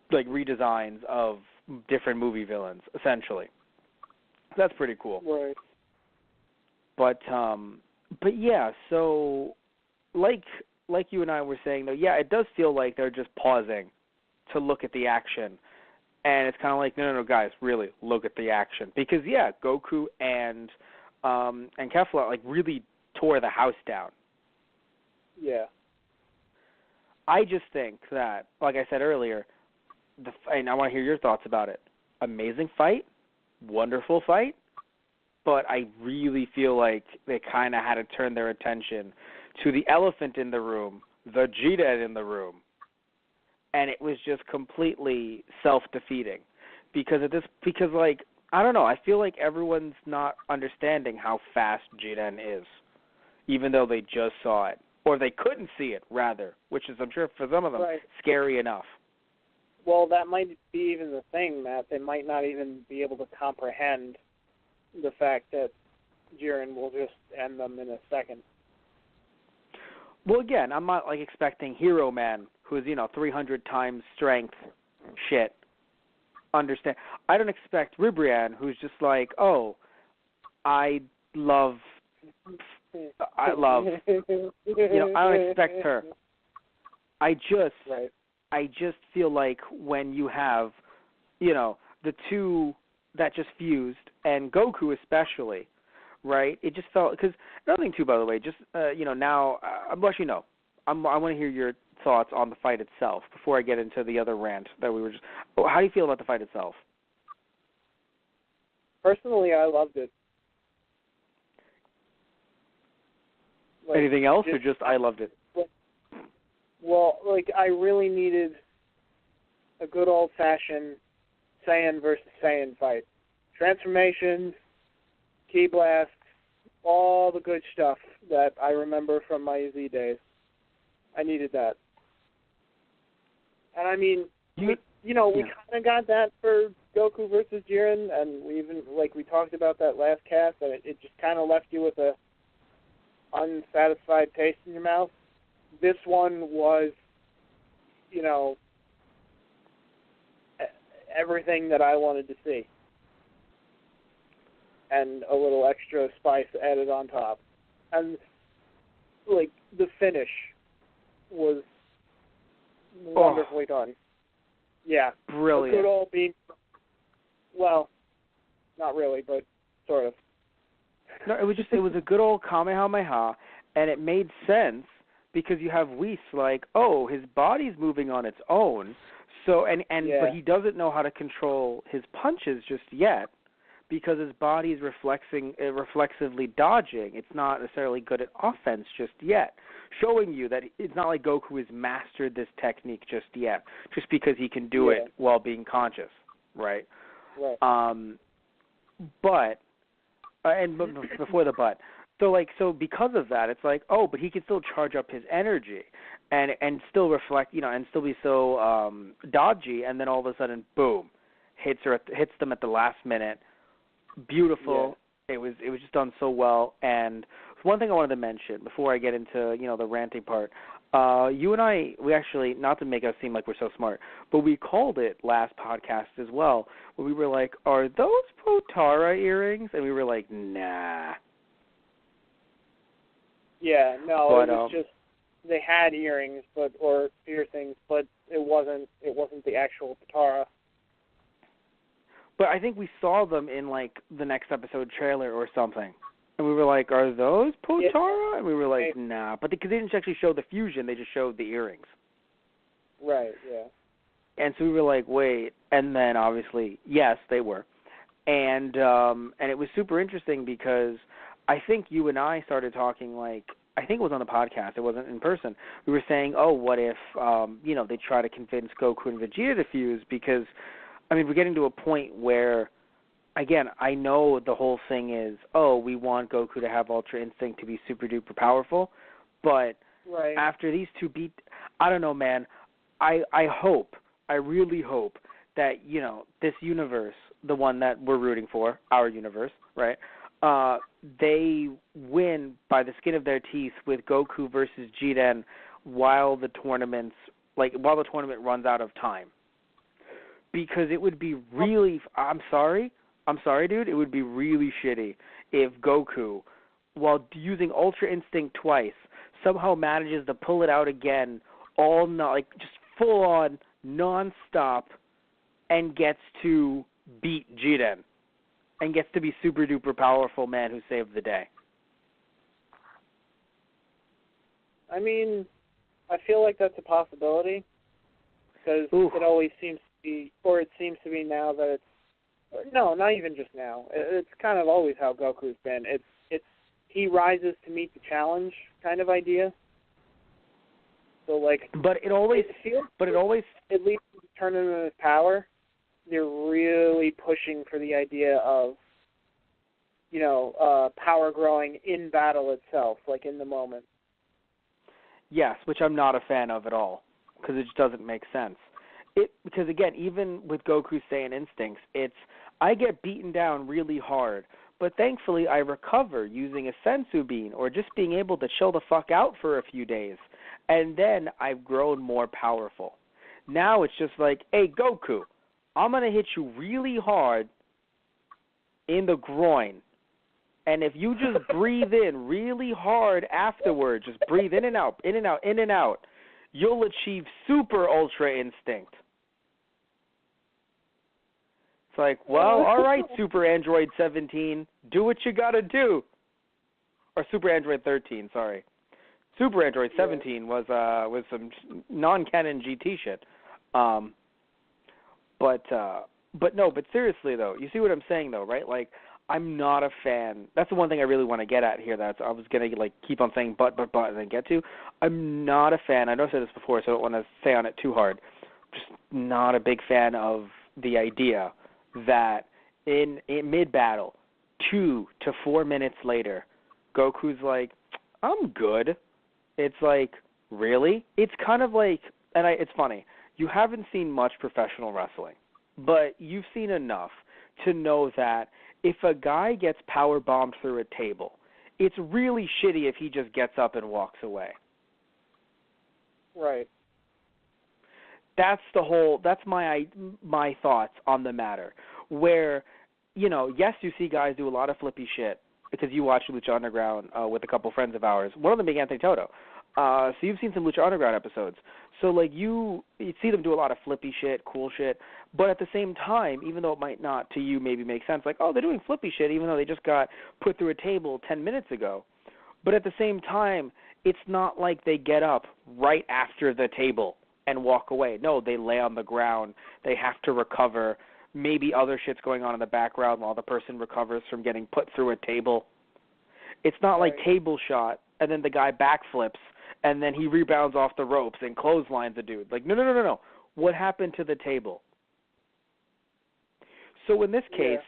Speaker 2: like redesigns of different movie villains, essentially. That's pretty cool.
Speaker 3: Right.
Speaker 2: But yeah, so like you and I were saying, though, yeah, it does feel like they're just pausing to look at the action. And it's kind of like, no, guys, really, look at the action. Because, yeah, Goku and Kefla, like, really tore the house down.
Speaker 3: Yeah.
Speaker 2: I just think that, like I said earlier, and I want to hear your thoughts about it. Amazing fight, wonderful fight, but I really feel like they kind of had to turn their attention to the elephant in the room, the Jiren in the room, and it was just completely self-defeating because like, I don't know, I feel like everyone's not understanding how fast Jiren is, even though they just saw it. Or they couldn't see it, rather, which is, I'm sure, for some of them,
Speaker 3: right.
Speaker 2: Scary enough.
Speaker 3: Well, that might be even the thing, Matt. They might not even be able to comprehend the fact that Jiren will just end them in a second.
Speaker 2: Well, again, I'm not, like, expecting Hero Man, who's, 300 times strength shit, understand. I don't expect Ribrianne, who's just like, oh, I don't expect her. I just feel like when you have, the two that just fused, and Goku especially, right? It just felt, because another thing too, by the way, just now I'm letting you know. I want to hear your thoughts on the fight itself before I get into the other rant that we were just. How do you feel about the fight itself?
Speaker 3: Personally, I loved it. Like,
Speaker 2: anything else, or just I loved it?
Speaker 3: Well, like, I really needed a good old-fashioned Saiyan versus Saiyan fight. Transformations, ki blasts, all the good stuff that I remember from my Z days. I needed that. And I mean, we kind of got that for Goku versus Jiren, and we talked about that last cast, and it just kind of left you with a unsatisfied taste in your mouth. This one was, everything that I wanted to see. And a little extra spice added on top. And, like, the finish was wonderfully done. Yeah.
Speaker 2: Brilliant.
Speaker 3: It could all be, well, not really, but sort of.
Speaker 2: No, it was a good old Kamehameha, and it made sense because you have Whis like, oh, his body's moving on its own, so but he doesn't know how to control his punches just yet because his body's reflexively dodging. It's not necessarily good at offense just yet, showing you that it's not like Goku has mastered this technique just yet, just because he can do it while being conscious, right?
Speaker 3: Right.
Speaker 2: But before the but. So because of that, it's like, oh, but he can still charge up his energy and still reflect, and still be so dodgy, and then all of a sudden, boom, hits them at the last minute. Beautiful. Yeah. It was just done so well. And one thing I wanted to mention before I get into, the ranting part, you and I, we actually, not to make us seem like we're so smart, but we called it last podcast as well, where we were like, are those Potara earrings? And we were like, nah.
Speaker 3: Yeah, no, it was just, they had earrings, or piercings, but it wasn't the actual Potara.
Speaker 2: But I think we saw them in, like, the next episode trailer or something. And we were like, are those Potara?
Speaker 3: Yeah.
Speaker 2: And we were like,
Speaker 3: Right.
Speaker 2: nah. But because they didn't actually show the fusion, they just showed the earrings.
Speaker 3: Right, yeah.
Speaker 2: And so we were like, wait. And then obviously, yes, they were. And it was super interesting because I think you and I started talking like, I think it was on the podcast. It wasn't in person. We were saying, oh, what if, they try to convince Goku and Vegeta to fuse? Because, I mean, we're getting to a point where, again, I know the whole thing is, oh, we want Goku to have Ultra Instinct to be super duper powerful, but
Speaker 3: Right.
Speaker 2: after these two beat, I don't know, man. I really hope that, this universe, the one that we're rooting for, our universe, right, they win by the skin of their teeth with Goku versus Jiren while the tournament runs out of time. Because it would be really, I'm sorry, dude, it would be really shitty if Goku, while using Ultra Instinct twice, somehow manages to pull it out again, just full on, non-stop, and gets to beat Jiren, and gets to be super duper powerful man who saved the day.
Speaker 3: I mean, I feel like that's a possibility, because it always seems to be, or it seems to be now that it's, no, not even just now. It's kind of always how Goku's been. It's he rises to meet the challenge kind of idea. So like,
Speaker 2: but it always,
Speaker 3: at least in the Tournament of Power, they're really pushing for the idea of, power growing in battle itself, like in the moment.
Speaker 2: Yes, which I'm not a fan of at all, because it just doesn't make sense. Because again, even with Goku Saiyan instincts, I get beaten down really hard, but thankfully I recover using a Sensu Bean or just being able to chill the fuck out for a few days, and then I've grown more powerful. Now it's just like, hey Goku, I'm gonna hit you really hard in the groin, and if you just breathe in really hard afterwards, just breathe in and out, in and out, in and out, you'll achieve Super Ultra Instinct. It's like, well, all right, Super Android 17, do what you gotta do. Or Super Android 13, sorry. Super Android 17 was some non-canon GT shit. But seriously though, you see what I'm saying though, right? Like, I'm not a fan. That's the one thing I really want to get at here. I was gonna keep on saying but and then get to. I'm not a fan. I know I said this before, so I don't want to say on it too hard. Just not a big fan of the idea that in mid battle, 2 to 4 minutes later, Goku's like, I'm good. It's like, really? It's kind of like, it's funny. You haven't seen much professional wrestling, but you've seen enough to know that if a guy gets power bombed through a table, it's really shitty if he just gets up and walks away.
Speaker 3: Right.
Speaker 2: That's my thoughts on the matter. Where, yes, you see guys do a lot of flippy shit because you watch Lucha Underground with a couple friends of ours. One of them being Anthony Toto. So you've seen some Lucha Underground episodes. So you see them do a lot of flippy shit, cool shit, but at the same time, even though it might not to you maybe make sense, like, oh, they're doing flippy shit even though they just got put through a table 10 minutes ago. But at the same time, it's not like they get up right after the table and walk away. No, they lay on the ground. They have to recover. Maybe other shit's going on in the background while the person recovers from getting put through a table. It's not like table shot and then the guy backflips and then he rebounds off the ropes and clotheslines the dude. Like, no. What happened to the table? So in this case,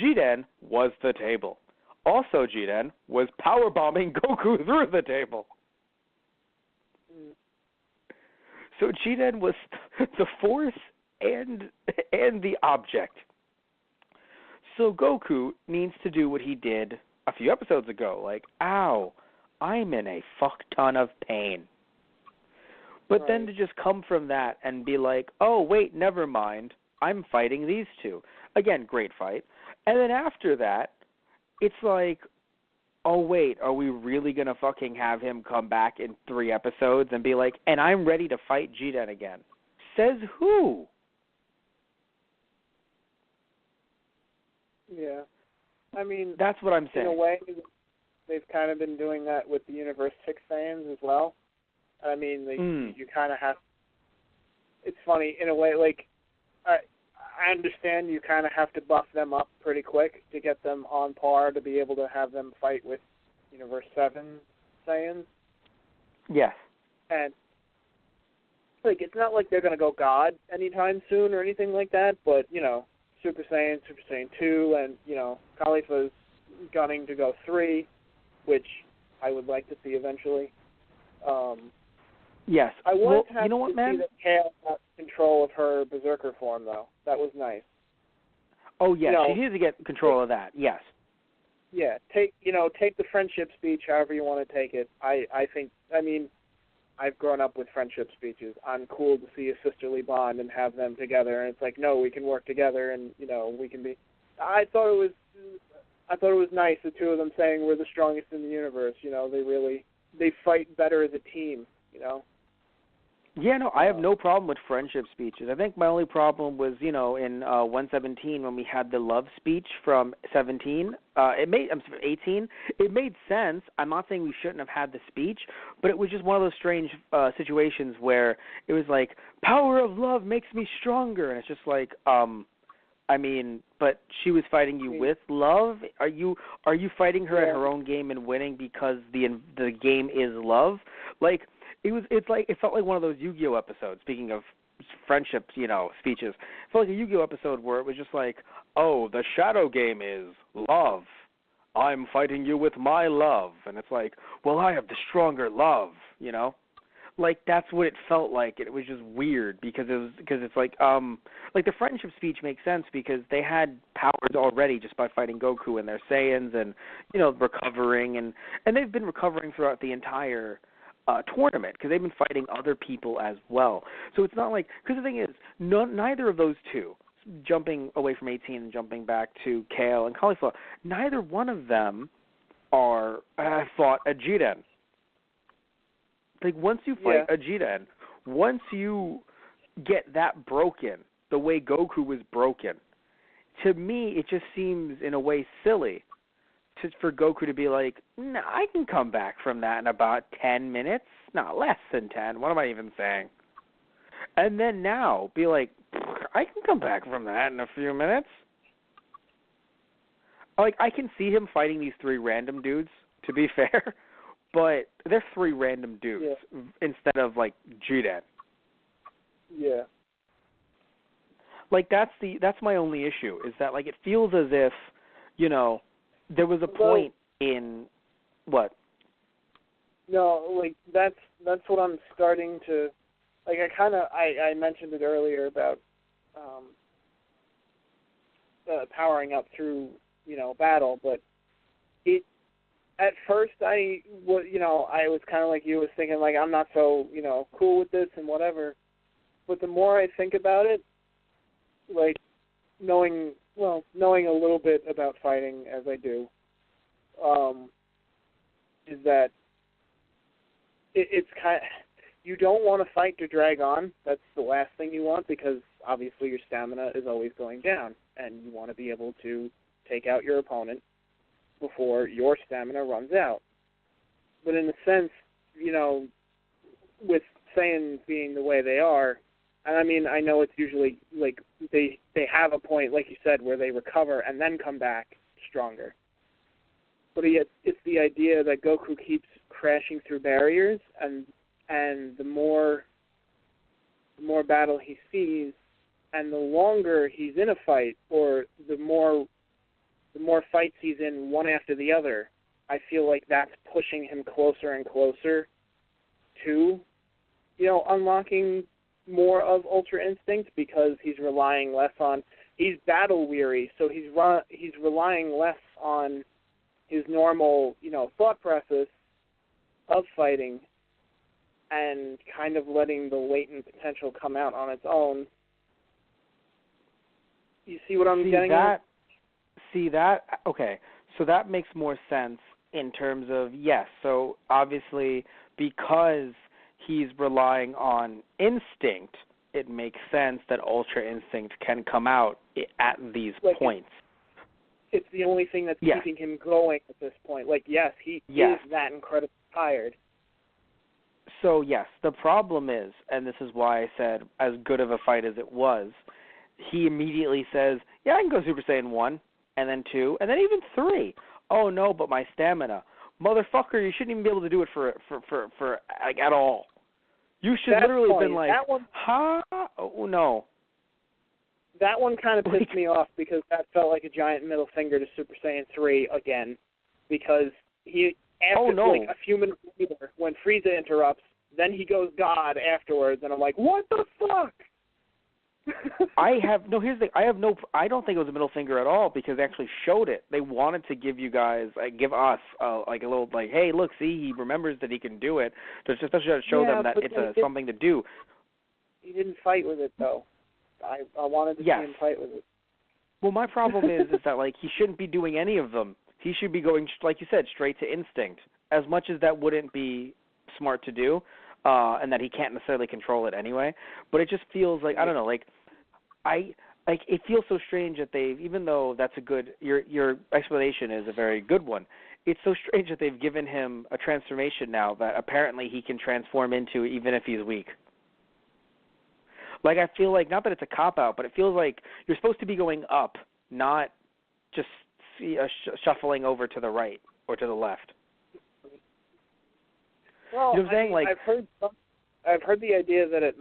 Speaker 2: Jiren was the table. Also, Jiren was powerbombing Goku through the table. So Jiren was the force and the object. So Goku needs to do what he did a few episodes ago. Like, ow, I'm in a fuck ton of pain. But then to just come from that and be like, oh, wait, never mind, I'm fighting these two. Again, great fight. And then after that, it's like, oh, wait, are we really going to fucking have him come back in 3 episodes and be like, and I'm ready to fight Jiren again? Says who?
Speaker 3: Yeah. I mean,
Speaker 2: that's what I'm saying.
Speaker 3: In a way, they've kind of been doing that with the Universe 6 fans as well. I mean, you kind of have. It's funny in a way. Like, I understand you kind of have to buff them up pretty quick to get them on par to be able to have them fight with Universe 7 Saiyans.
Speaker 2: Yes.
Speaker 3: And like, it's not like they're gonna go God anytime soon or anything like that. But Super Saiyan 2, and Khalifa's gunning to go 3, which I would like to see eventually.
Speaker 2: Yes.
Speaker 3: I was happy
Speaker 2: you know what,
Speaker 3: to
Speaker 2: man?
Speaker 3: see that Kale got control of her Berserker form, though. That was nice.
Speaker 2: Oh, yes. She needs to get control of that. Yes.
Speaker 3: Yeah. Take the friendship speech however you want to take it. I mean, I've grown up with friendship speeches. I'm cool to see a sisterly bond and have them together. And it's like, no, we can work together, and we can be. I thought it was nice, the two of them saying we're the strongest in the universe. They fight better as a team.
Speaker 2: Yeah, no, I have no problem with friendship speeches. I think my only problem was, in 117 when we had the love speech from 18. It made sense. I'm not saying we shouldn't have had the speech, but it was just one of those strange situations where it was like, power of love makes me stronger, and it's just like, I mean, but she was fighting you with love. Are you fighting her at her own game and winning because the game is love? Like, it felt like one of those Yu-Gi-Oh episodes. Speaking of friendship, speeches, it felt like a Yu-Gi-Oh episode where it was just like, oh, the shadow game is love. I'm fighting you with my love, and it's like, well, I have the stronger love, Like, that's what it felt like. It was just weird because it's like the friendship speech makes sense because they had powers already just by fighting Goku and their Saiyans and recovering and they've been recovering throughout the entire tournament because they've been fighting other people as well. So it's not like, because the thing is, neither of those two, jumping away from 18 and jumping back to Kale and Cauliflower, neither one of them fought a Jiren. Like, once you fight a Jiren, once you get that broken, the way Goku was broken, to me, it just seems, in a way, silly for Goku to be like, no, I can come back from that in about 10 minutes. No, less than 10. What am I even saying? And then now be like, I can come back from that in a few minutes. Like, I can see him fighting these 3 random dudes, to be fair. But they're 3 random dudes instead of, like, Jiren.
Speaker 3: Yeah.
Speaker 2: Like, that's my only issue, is that, like, it feels as if, there was a point in what?
Speaker 3: No, like, that's what I'm starting to, like, I mentioned it earlier about powering up through, battle, but at first I was kind of like you, was thinking, like, I'm not so, cool with this and whatever. But the more I think about it, like, knowing a little bit about fighting as I do, is that it's kind of, you don't want to fight to drag on. That's the last thing you want, because obviously your stamina is always going down, and you want to be able to take out your opponent before your stamina runs out. But in a sense, with Saiyans being the way they are, and I mean, I know it's usually, like, they have a point, like you said, where they recover and then come back stronger. But it's the idea that Goku keeps crashing through barriers, and the more battle he sees, and the longer he's in a fight, or the more fights he's in one after the other, I feel like that's pushing him closer and closer to, unlocking more of Ultra Instinct, because he's relying less on, he's battle weary, so he's relying less on his normal, thought process of fighting, and kind of letting the latent potential come out on its own. You see what I'm getting at?
Speaker 2: Okay, so that makes more sense in terms of, yes, so obviously because he's relying on instinct, it makes sense that Ultra Instinct can come out at these points.
Speaker 3: it's the only thing that's
Speaker 2: Yes.
Speaker 3: keeping him going at this point. Like, yes, he
Speaker 2: Yes.
Speaker 3: is that incredibly tired.
Speaker 2: So, yes, the problem is, and this is why I said as good of a fight as it was, he immediately says, yeah, I can go Super Saiyan 1, and then 2, and then even 3. Oh, no, but my stamina. Motherfucker, you shouldn't even be able to do it for like, at all. You should
Speaker 3: That's
Speaker 2: literally have
Speaker 3: funny.
Speaker 2: been like, ha? Oh, no.
Speaker 3: That one kind of pissed
Speaker 2: Like-
Speaker 3: me off because that felt like a giant middle finger to Super Saiyan 3 again. Because he, after like a few minutes later, when Frieza interrupts, then he goes God afterwards, and I'm like, what the fuck?
Speaker 2: Here's the thing. I don't think it was a middle finger at all because they actually showed it. They wanted to give you guys, give us, like a little, like, hey, look, see, he remembers that he can do it. So it's just to show them that it's something to do.
Speaker 3: He didn't fight with it, though. I wanted to see him fight with it.
Speaker 2: Well, my problem is that, like, he shouldn't be doing any of them. He should be going, like you said, straight to instinct. As much as that wouldn't be smart to do, and that he can't necessarily control it anyway. But it just feels like, I don't know, it feels so strange that they've, even though that's a good, your explanation is a very good one, it's so strange that they've given him a transformation now that apparently he can transform into even if he's weak. Like, I feel like, not that it's a cop-out, but it feels like you're supposed to be going up, not just shuffling over to the right or to the left.
Speaker 3: Well,
Speaker 2: you know what I'm saying? Like,
Speaker 3: I've heard the idea that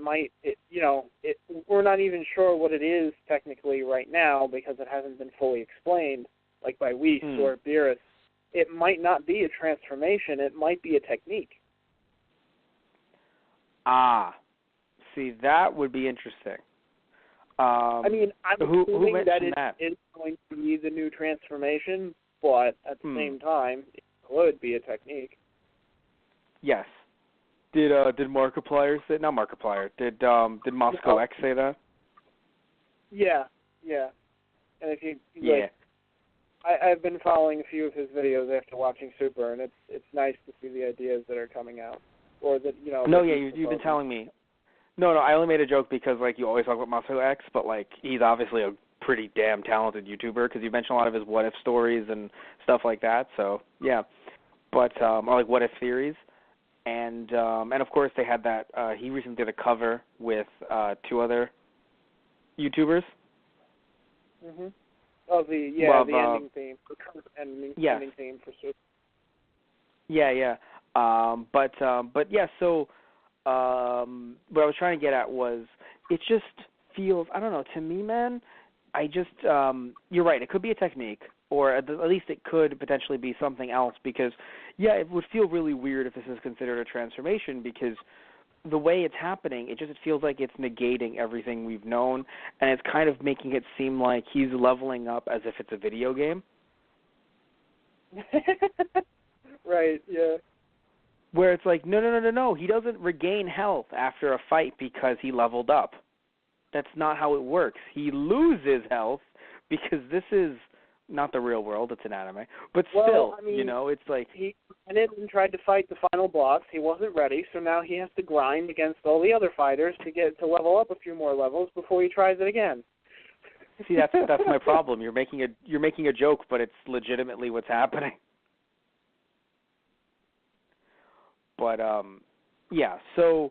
Speaker 3: we're not even sure what it is technically right now because it hasn't been fully explained, like by Whis or Beerus. It might not be a transformation. It might be a technique.
Speaker 2: See, that would be interesting.
Speaker 3: I mean, I'm assuming that it
Speaker 2: that?
Speaker 3: is going to be the new transformation, but at the same time, it could be a technique.
Speaker 2: Yes. Did Markiplier say? Not Markiplier. Did Moscow X say that?
Speaker 3: Yeah. And if you I've been following a few of his videos after watching Super, and it's nice to see the ideas that are coming out, or that
Speaker 2: No, yeah, you've been telling me. No, I only made a joke because, like, you always talk about Moscow X, but, like, he's obviously a pretty damn talented YouTuber because you mentioned a lot of his what-if stories and stuff like that, so, yeah. But, or, like, what-if theories. And of course, they had that, he recently did a cover with 2 other YouTubers.
Speaker 3: Mm-hmm. Oh, the ending theme, the current ending theme for Super.
Speaker 2: Yeah. But yeah, so what I was trying to get at was it just feels, I don't know, to me, man, I just, you're right, it could be a technique, or at least it could potentially be something else because, yeah, it would feel really weird if this is considered a transformation because the way it's happening, it feels like it's negating everything we've known, and it's kind of making it seem like he's leveling up as if it's a video game.
Speaker 3: Right, yeah.
Speaker 2: Where it's like, no, he doesn't regain health after a fight because he leveled up. That's not how it works. He loses health because this is not the real world, it's an anime. But still,
Speaker 3: I mean,
Speaker 2: it's like...
Speaker 3: He went in and tried to fight the final boss. He wasn't ready, so now he has to grind against all the other fighters to level up a few more levels before he tries it again.
Speaker 2: See, that's my problem. You're making a joke, but it's legitimately what's happening. But, yeah, so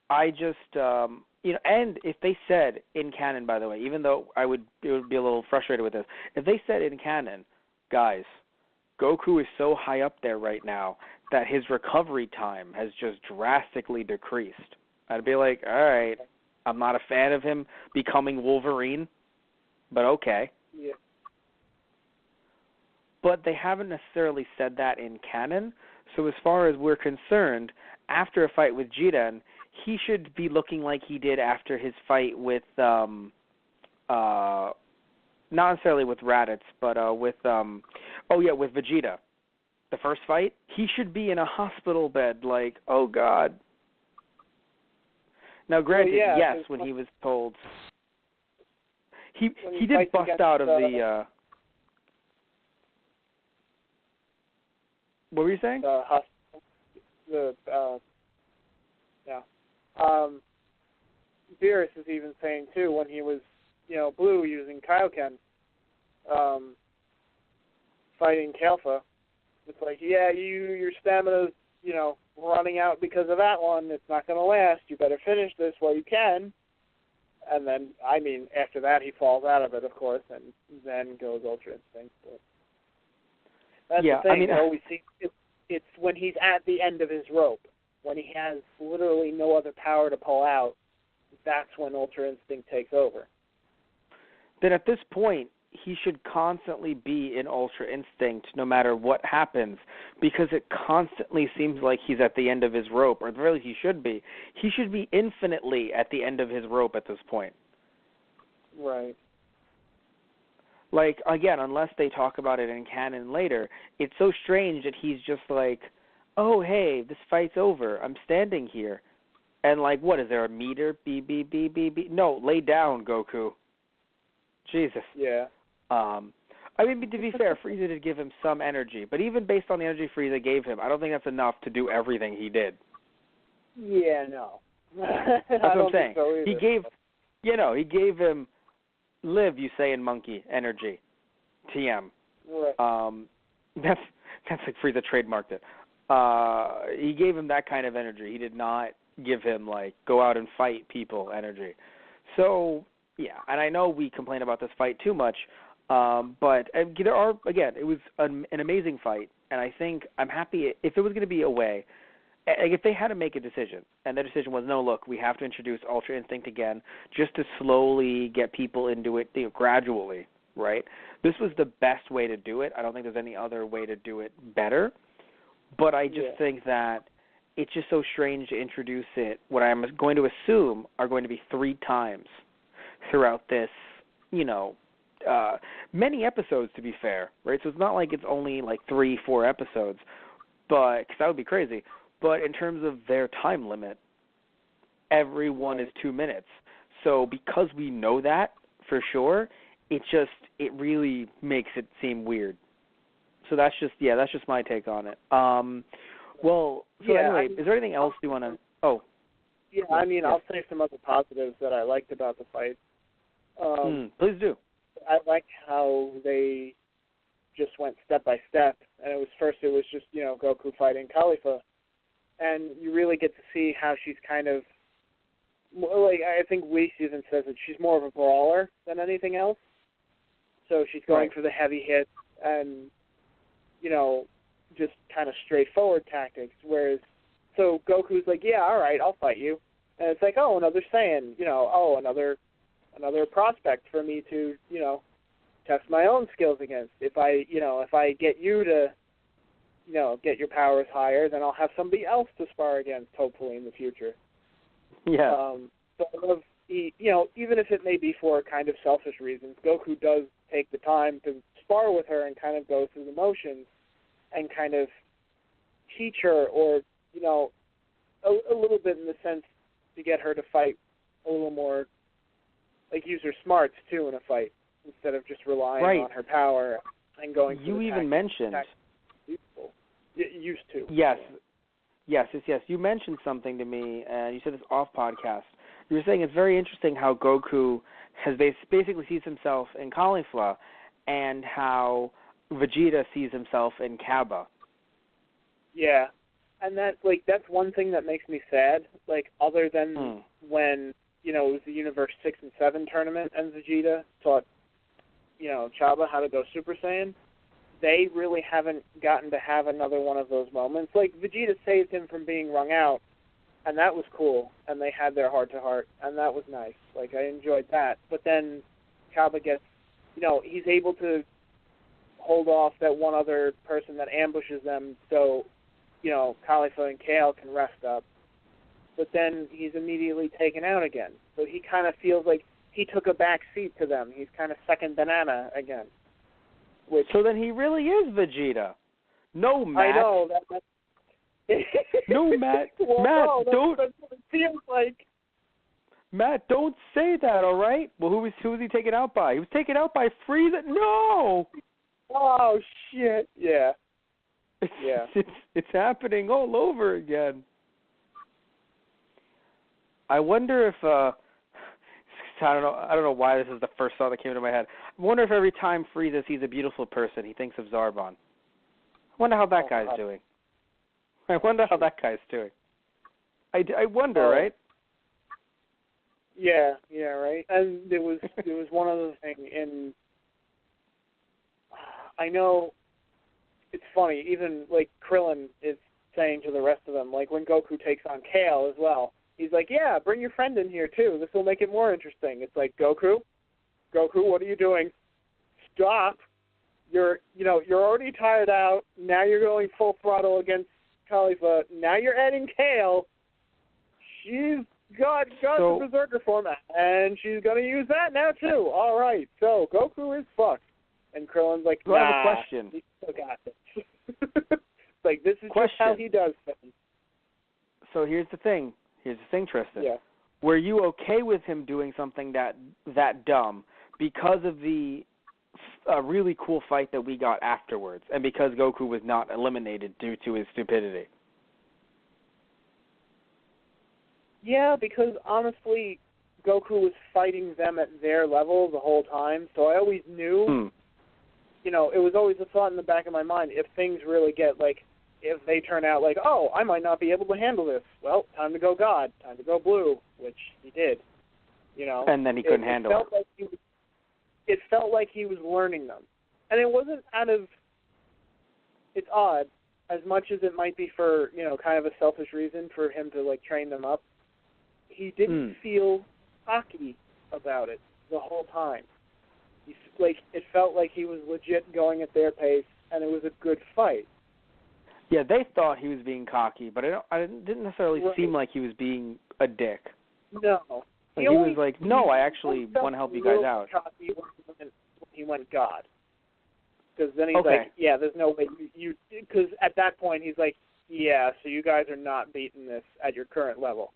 Speaker 2: I just... and if they said in canon, by the way, even though it would be a little frustrated with this, if they said in canon, guys, Goku is so high up there right now that his recovery time has just drastically decreased, I'd be like, all right, I'm not a fan of him becoming Wolverine, but okay.
Speaker 3: Yeah.
Speaker 2: But they haven't necessarily said that in canon, so as far as we're concerned, after a fight with Jiren, he should be looking like he did after his fight with, not necessarily with Raditz, but with Vegeta. The first fight, he should be in a hospital bed, like, oh God. Now, granted, yes, when he was told, he did bust out of the. What were you saying?
Speaker 3: Beerus is even saying too when he was, Blue using Kaioken, fighting Kalfa. It's like, yeah, your stamina's, running out because of that one. It's not going to last. You better finish this while you can. And then, after that, he falls out of it, of course, and then goes Ultra Instinct. But that's the thing. We see it's when he's at the end of his rope, when he has literally no other power to pull out. That's when Ultra Instinct takes over.
Speaker 2: Then at this point, he should constantly be in Ultra Instinct no matter what happens, because it constantly seems like he's at the end of his rope, or really he should be. He should be infinitely at the end of his rope at this point.
Speaker 3: Right.
Speaker 2: Like, again, unless they talk about it in canon later, it's so strange that he's just like, oh, hey, this fight's over. I'm standing here. And, like, what, is there a meter? Beep, beep, beep, beep, beep. No, lay down, Goku. Jesus.
Speaker 3: Yeah.
Speaker 2: To be fair, Frieza did give him some energy, but even based on the energy Frieza gave him, I don't think that's enough to do everything he did.
Speaker 3: Yeah, no.
Speaker 2: That's what I'm saying.
Speaker 3: So
Speaker 2: he gave him live, you say in Monkey, energy. TM.
Speaker 3: Right.
Speaker 2: That's like Frieza trademarked it. He gave him that kind of energy. He did not give him, like, go out and fight people energy. So, yeah, and I know we complain about this fight too much, but there are, again, it was an amazing fight, and I think I'm happy if it was going to be a way, like if they had to make a decision, and their decision was, no, look, we have to introduce Ultra Instinct again just to slowly get people into it gradually, right? This was the best way to do it. I don't think there's any other way to do it better, but I just think that it's just so strange to introduce it, what I'm going to assume are going to be 3 times throughout this, many episodes, to be fair, right? So it's not like it's only like 3-4 episodes, but because that would be crazy. But in terms of their time limit, every one is 2 minutes. So because we know that for sure, it really makes it seem weird. So that's just my take on it. Anyway, is there anything else you want to? Oh.
Speaker 3: Yeah, I'll say some other positives that I liked about the fight.
Speaker 2: Please do.
Speaker 3: I like how they just went step by step, and it was just Goku fighting Khalifa, and you really get to see how she's kind of like, I think Weiss even says that she's more of a brawler than anything else. So she's going for the heavy hits and just kind of straightforward tactics. Whereas, so Goku's like, yeah, all right, I'll fight you, and it's like, oh, another Saiyan, another prospect for me to, test my own skills against. If I get you to, get your powers higher, then I'll have somebody else to spar against, hopefully, in the future.
Speaker 2: Yeah.
Speaker 3: So I love, even if it may be for kind of selfish reasons, Goku does take the time to spar with her and kind of go through the motions and kind of teach her, or, a little bit in the sense to get her to fight a little more, like use her smarts too in a fight instead of just relying on her power and going.
Speaker 2: You even mentioned.
Speaker 3: Used to.
Speaker 2: Yes. You mentioned something to me, and you said this off podcast. You were saying it's very interesting how Goku basically sees himself in Caulifla, and how Vegeta sees himself in Cabba.
Speaker 3: Yeah, and that's one thing that makes me sad. Like, other than when it was the Universe 6 and 7 tournament, and Vegeta taught Cabba how to go Super Saiyan. They really haven't gotten to have another one of those moments. Like, Vegeta saved him from being wrung out, and that was cool, and they had their heart-to-heart, and that was nice. Like, I enjoyed that. But then Cabba gets, he's able to hold off that one other person that ambushes them, so, Khalifa and Kale can rest up. But then he's immediately taken out again. So he kind of feels like he took a back seat to them. He's kind of second banana again.
Speaker 2: So then he really is Vegeta. No, Matt.
Speaker 3: I know.
Speaker 2: No, Matt.
Speaker 3: Well,
Speaker 2: Matt,
Speaker 3: no,
Speaker 2: don't.
Speaker 3: That's what it feels like.
Speaker 2: Matt, don't say that, all right? Well, who was he taken out by? He was taken out by Frieza. No!
Speaker 3: Oh, shit. Yeah. Yeah.
Speaker 2: It's happening all over again. I wonder if I don't know why this is the first thought that came into my head. I wonder if every time Frieza sees a beautiful person, he thinks of Zarbon. I wonder how that guy's doing. I wonder how that guy's doing. I wonder, right?
Speaker 3: Yeah, right. And there was one other thing in. I know, it's funny. Even like Krillin is saying to the rest of them, like when Goku takes on Kale as well. He's like, yeah, bring your friend in here too. This will make it more interesting. It's like, Goku, what are you doing? Stop. You're already tired out. Now you're going full throttle against Khalifa. Now you're adding Kale. She's got the Berserker form, and she's going to use that now too. All right, so Goku is fucked. And Krillin's like, nah,
Speaker 2: I have a question.
Speaker 3: He still got this. Like, this is just how he does things.
Speaker 2: So here's the thing, Tristan.
Speaker 3: Yeah.
Speaker 2: Were you okay with him doing something that dumb because of the really cool fight that we got afterwards, and because Goku was not eliminated due to his stupidity?
Speaker 3: Yeah, because honestly, Goku was fighting them at their level the whole time, so I always knew, it was always a thought in the back of my mind, if things really get, like, if they turn out like, oh, I might not be able to handle this, well, time to go God, time to go Blue, which he did,
Speaker 2: And then he couldn't handle it.
Speaker 3: It felt like he was learning them. And it wasn't it's odd, as much as it might be for, kind of a selfish reason for him to, like, train them up, he didn't feel cocky about it the whole time. It felt like he was legit going at their pace, and it was a good fight.
Speaker 2: Yeah, they thought he was being cocky, but it didn't necessarily seem like he was being a dick.
Speaker 3: No.
Speaker 2: He was like, no, I actually want to help you guys out.
Speaker 3: Cocky when he went God. Because then he's like, yeah, there's no way because at that point he's like, yeah, so you guys are not beating this at your current level.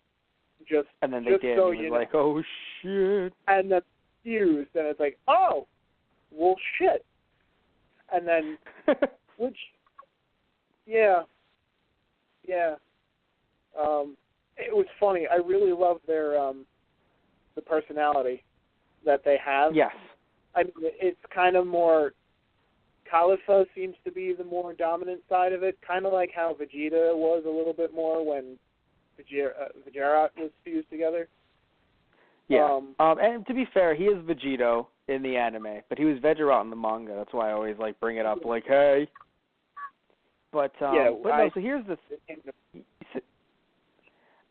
Speaker 2: And then they did. So he was like, oh, shit.
Speaker 3: And then fused, and it's like, oh, well, shit. And then, yeah. It was funny. I really love their the personality that they have.
Speaker 2: Yes.
Speaker 3: I mean, it's kind of more. Khalifa seems to be the more dominant side of it, kind of like how Vegeta was a little bit more when Vegeta was fused together.
Speaker 2: Yeah. And to be fair, he is Vegito in the anime, but he was Vegeta in the manga. That's why I always bring it up, like, hey. But so here's the.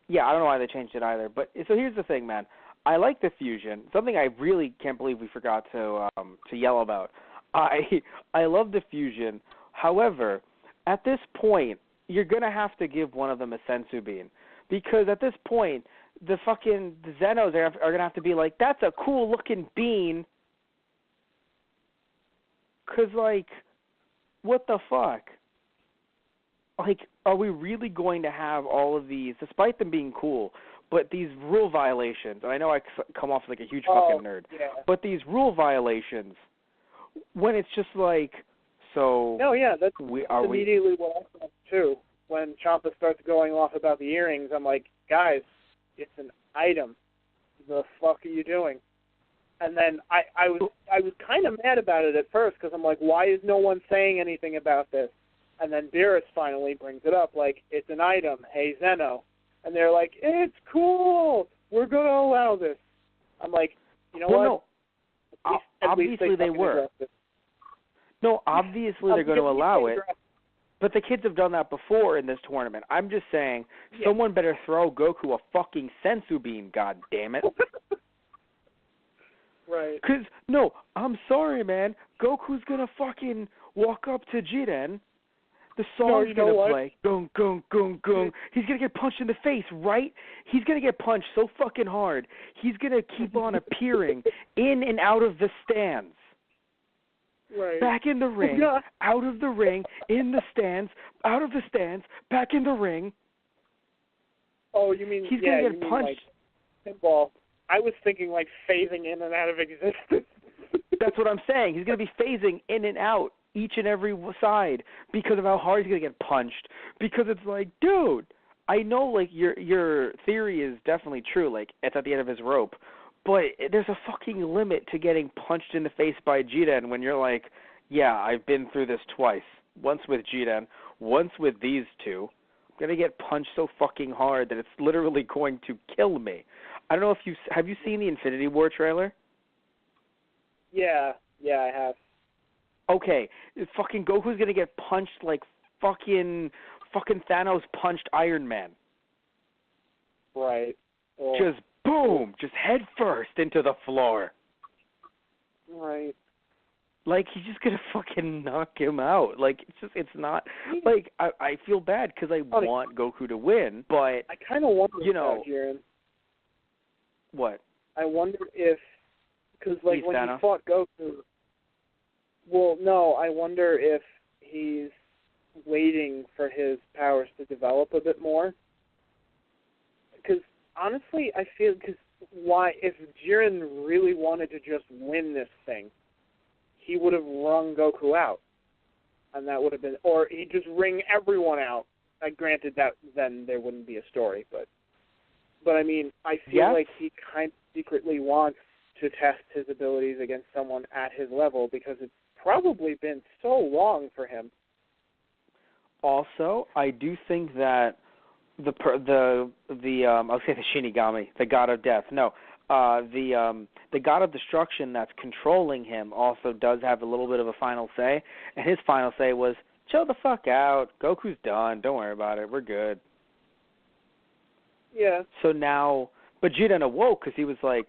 Speaker 2: Yeah, I don't know why they changed it either. But so here's the thing, man. I like the fusion. Something I really can't believe we forgot to yell about. I love the fusion. However, at this point, you're gonna have to give one of them a sensu bean, because at this point, the Zenos are gonna have to be like, that's a cool looking bean. 'Cause what the fuck? Are we really going to have all of these, despite them being cool, but these rule violations? And I know I come off like a huge fucking nerd, but these rule violations, when it's just so.
Speaker 3: No, yeah, that's immediately what I thought too. When Ciampa starts going off about the earrings, I'm like, guys, it's an item. The fuck are you doing? And then I was kind of mad about it at first, because I'm like, why is no one saying anything about this? And then Beerus finally brings it up, like, it's an item, hey Zeno. And they're like, it's cool, we're going to allow this. I'm like, you know what?
Speaker 2: No. Obviously they were. No, obviously they're going to allow it. But the kids have done that before in this tournament. I'm just saying, someone better throw Goku a fucking sensu bean, god damn it.
Speaker 3: Right.
Speaker 2: Because, no, I'm sorry, man. Goku's going to fucking walk up to Jiren. The song's going to play. Gung, gung, gung, gung. He's going to get punched in the face, right? He's going to get punched so fucking hard. He's going to keep on appearing in and out of the stands.
Speaker 3: Right.
Speaker 2: Back in the ring, out of the ring, in the stands, out of the stands, back in the ring.
Speaker 3: Oh, you mean
Speaker 2: he's going to get punched?
Speaker 3: Pinball. I was thinking phasing in and out of existence.
Speaker 2: That's what I'm saying. He's going to be phasing in and out each and every side because of how hard he's going to get punched. Because it's like, dude, I know your theory is definitely true. It's at the end of his rope. But there's a fucking limit to getting punched in the face by Jiren when you're like, yeah, I've been through this twice. Once with Jiren, once with these two. I'm going to get punched so fucking hard that it's literally going to kill me. I don't know if have you seen the Infinity War trailer?
Speaker 3: Yeah, I have.
Speaker 2: Okay, fucking Goku's going to get punched like fucking Thanos punched Iron Man.
Speaker 3: Right. Well,
Speaker 2: Just boom, just head first into the floor.
Speaker 3: right.
Speaker 2: Like, he's just going to fucking knock him out. Like, it's not, like, I feel bad because I want Goku to win, but,
Speaker 3: I kind of wonder
Speaker 2: about
Speaker 3: Jiren.
Speaker 2: What?
Speaker 3: I wonder if, because, like,
Speaker 2: He's
Speaker 3: when
Speaker 2: Thanos?
Speaker 3: he fought Goku, well, no, I wonder if he's waiting for his powers to develop a bit more. Because, honestly, I feel, if Jiren really wanted to just win this thing, he would have wrung Goku out. And that would have been, or he'd just wring everyone out. Granted, that then there wouldn't be a story, but I mean, I feel like he kind of secretly wants to test his abilities against someone at his level because it's probably been so long for him.
Speaker 2: Also, I do think that I'll say the Shinigami, the god of death. No, the god of destruction that's controlling him also does have a little bit of a final say, and his final say was, "Chill the fuck out. Goku's done. Don't worry about it. We're good."
Speaker 3: Yeah.
Speaker 2: So now, but Jiren awoke because he was like,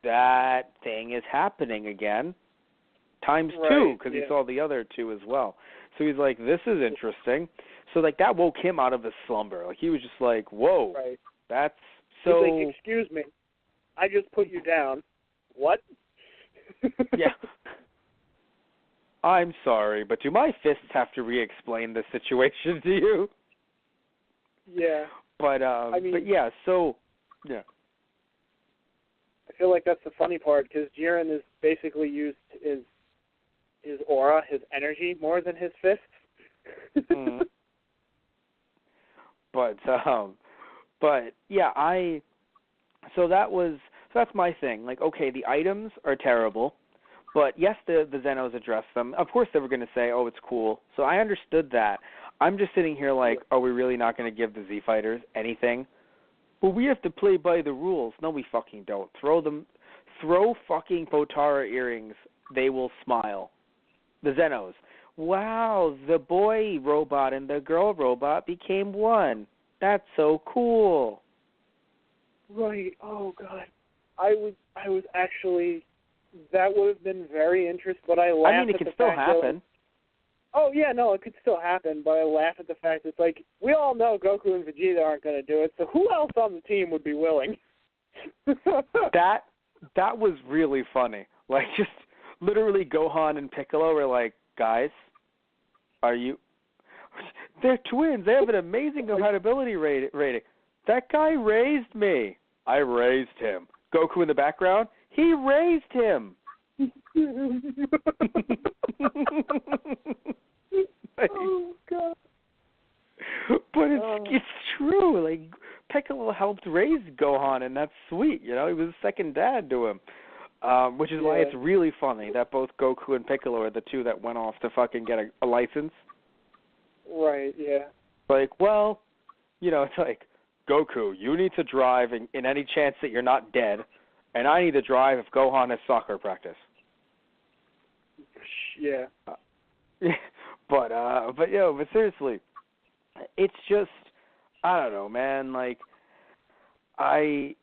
Speaker 2: "That thing is happening again, times two," because he saw the other two as well. So he's like, "This is interesting." So like that woke him out of his slumber. Like he was just like, "Whoa, that's so."
Speaker 3: He's like, "Excuse me, I just put you down." What?
Speaker 2: Yeah. I'm sorry, but do my fists have to re-explain this situation to you?
Speaker 3: Yeah.
Speaker 2: But
Speaker 3: I mean,
Speaker 2: but yeah, so yeah.
Speaker 3: I feel like that's the funny part because Jiren is basically used his aura, his energy, more than his fists.
Speaker 2: Mm. But yeah, that's my thing. Like, okay, the items are terrible, but yes, the Zenos addressed them. Of course, they were going to say, "Oh, it's cool." So I understood that. I'm just sitting here like, are we really not going to give the Z Fighters anything? Well, we have to play by the rules. No, we fucking don't. Throw fucking Potara earrings. They will smile. The Zenos. Wow, the boy robot and the girl robot became one. That's so cool.
Speaker 3: Right. Oh God. I was actually. That would have been very interesting, but I laughed.
Speaker 2: I mean, it could still happen.
Speaker 3: Oh yeah, no, it could still happen, but I laugh at the fact that it's like we all know Goku and Vegeta aren't going to do it. So who else on the team would be willing?
Speaker 2: That was really funny. Like just literally Gohan and Piccolo were like, "Guys, are you? They're twins. They have an amazing compatibility rating. That guy raised me. I raised him. Goku in the background. He raised him."
Speaker 3: Oh God!
Speaker 2: But it's true. Like Piccolo helped raise Gohan, and that's sweet. You know, he was a second dad to him, which is why it's really funny that both Goku and Piccolo are the two that went off to fucking get a license.
Speaker 3: Right. Yeah.
Speaker 2: Like, well, you know, it's like Goku, you need to drive in any chance that you're not dead, and I need to drive if Gohan has soccer practice.
Speaker 3: Yeah.
Speaker 2: But seriously, it's just, I don't know, man. Like, I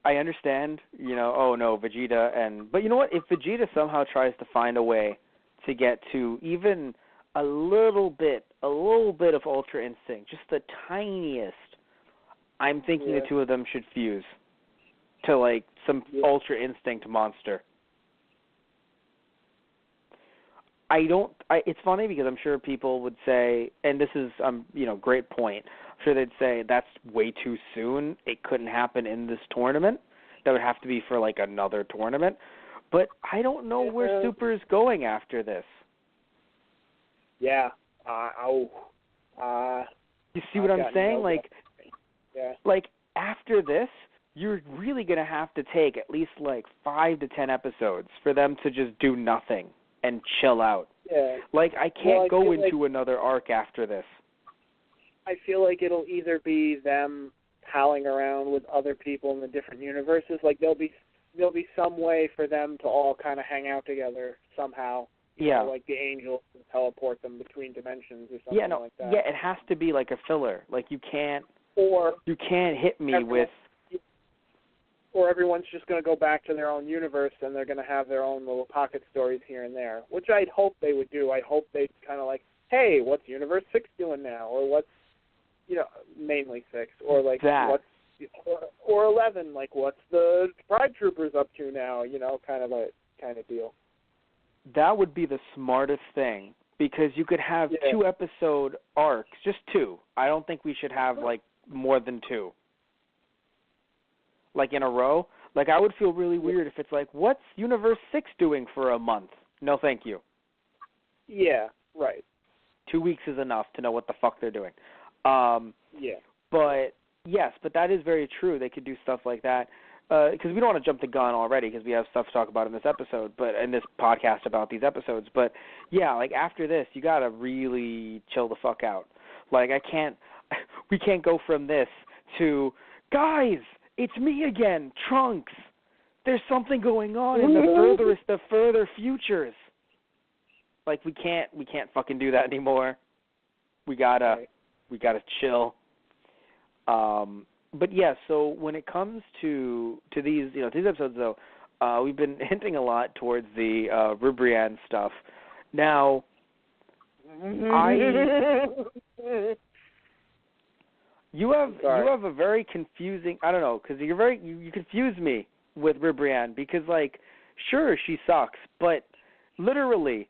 Speaker 2: understand, you know. Oh no, Vegeta but you know what? If Vegeta somehow tries to find a way to get to even a little bit of Ultra Instinct, just the tiniest, I'm thinking the two of them should fuse to like some Ultra Instinct monster. It's funny because I'm sure people would say, and this is great point. I'm sure they'd say that's way too soon. It couldn't happen in this tournament. That would have to be for like another tournament. But I don't know where Super is going after this.
Speaker 3: Yeah.
Speaker 2: You see what I'm saying? Like after this, you're really going to have to take at least like 5 to 10 episodes for them to just do nothing and chill out.
Speaker 3: Yeah.
Speaker 2: Like, I can't go into another arc after this.
Speaker 3: I feel like it'll either be them palling around with other people in the different universes. Like, there'll be some way for them to all kind of hang out together somehow. You know, like the angels teleport them between dimensions or something like that.
Speaker 2: Yeah, it has to be like a filler. Like, you can't hit me with...
Speaker 3: Or everyone's just going to go back to their own universe and they're going to have their own little pocket stories here and there, which I'd hope they would do. I hope they'd kind of like, hey, what's Universe 6 doing now? Or what's, mainly 6. Or like, what's, or 11, like, what's the Pride Troopers up to now? Kind of deal.
Speaker 2: That would be the smartest thing, because you could have 2-episode arcs, just 2. I don't think we should have, like, more than 2. Like, in a row. Like, I would feel really weird if it's like, what's Universe 6 doing for a month? No, thank you.
Speaker 3: Yeah, right.
Speaker 2: 2 weeks is enough to know what the fuck they're doing.
Speaker 3: Yeah.
Speaker 2: But, yes, but that is very true. They could do stuff like that. Because we don't want to jump the gun already, because we have stuff to talk about in this episode, but in this podcast about these episodes. But, yeah, like, after this, you got to really chill the fuck out. Like, we can't go from this to, guys, it's me again, Trunks. There's something going on in the further futures. Like, we can't fucking do that anymore. We gotta chill. But yeah, so when it comes to these, these episodes though, we've been hinting a lot towards the Ribrianne stuff. Now, You have a very confusing, I don't know, because you confuse me with Ribrianne, because, like, sure, she sucks, but literally,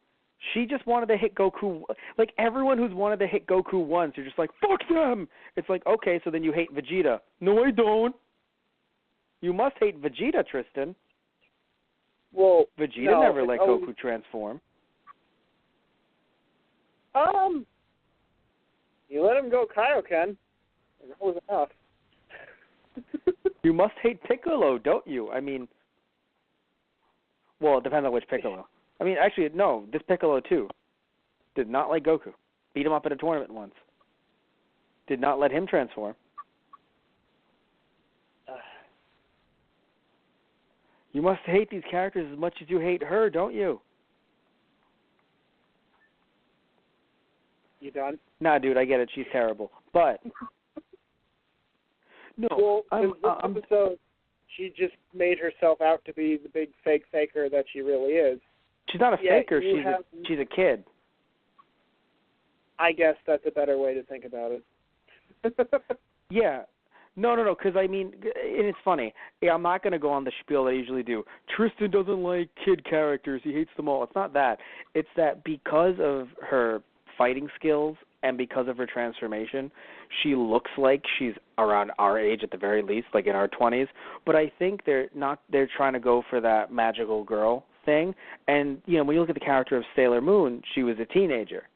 Speaker 2: she just wanted to hit Goku. Like, everyone who's wanted to hit Goku once, you're just like, fuck them! It's like, okay, so then you hate Vegeta. No, I don't. You must hate Vegeta, Tristan.
Speaker 3: Well,
Speaker 2: Vegeta never let Goku transform.
Speaker 3: You let him go Kaioken. That was enough.
Speaker 2: You must hate Piccolo, don't you? I mean, well, it depends on which Piccolo. I mean, actually, no, this Piccolo, too, did not like Goku. Beat him up at a tournament once. Did not let him transform. You must hate these characters as much as you hate her, don't you?
Speaker 3: You done?
Speaker 2: Nah, dude, I get it. She's terrible. But... No,
Speaker 3: well, in this episode, she just made herself out to be the big fake faker that she really is.
Speaker 2: She's not a faker. She's a kid.
Speaker 3: I guess that's a better way to think about it.
Speaker 2: Yeah. No, because, I mean, and it's funny. Yeah, I'm not going to go on the spiel that I usually do. Tristan doesn't like kid characters. He hates them all. It's not that. It's that because of her fighting skills and because of her transformation, she looks like she's around our age at the very least, like in our 20s. But I think they're trying to go for that magical girl thing. And, when you look at the character of Sailor Moon, she was a teenager.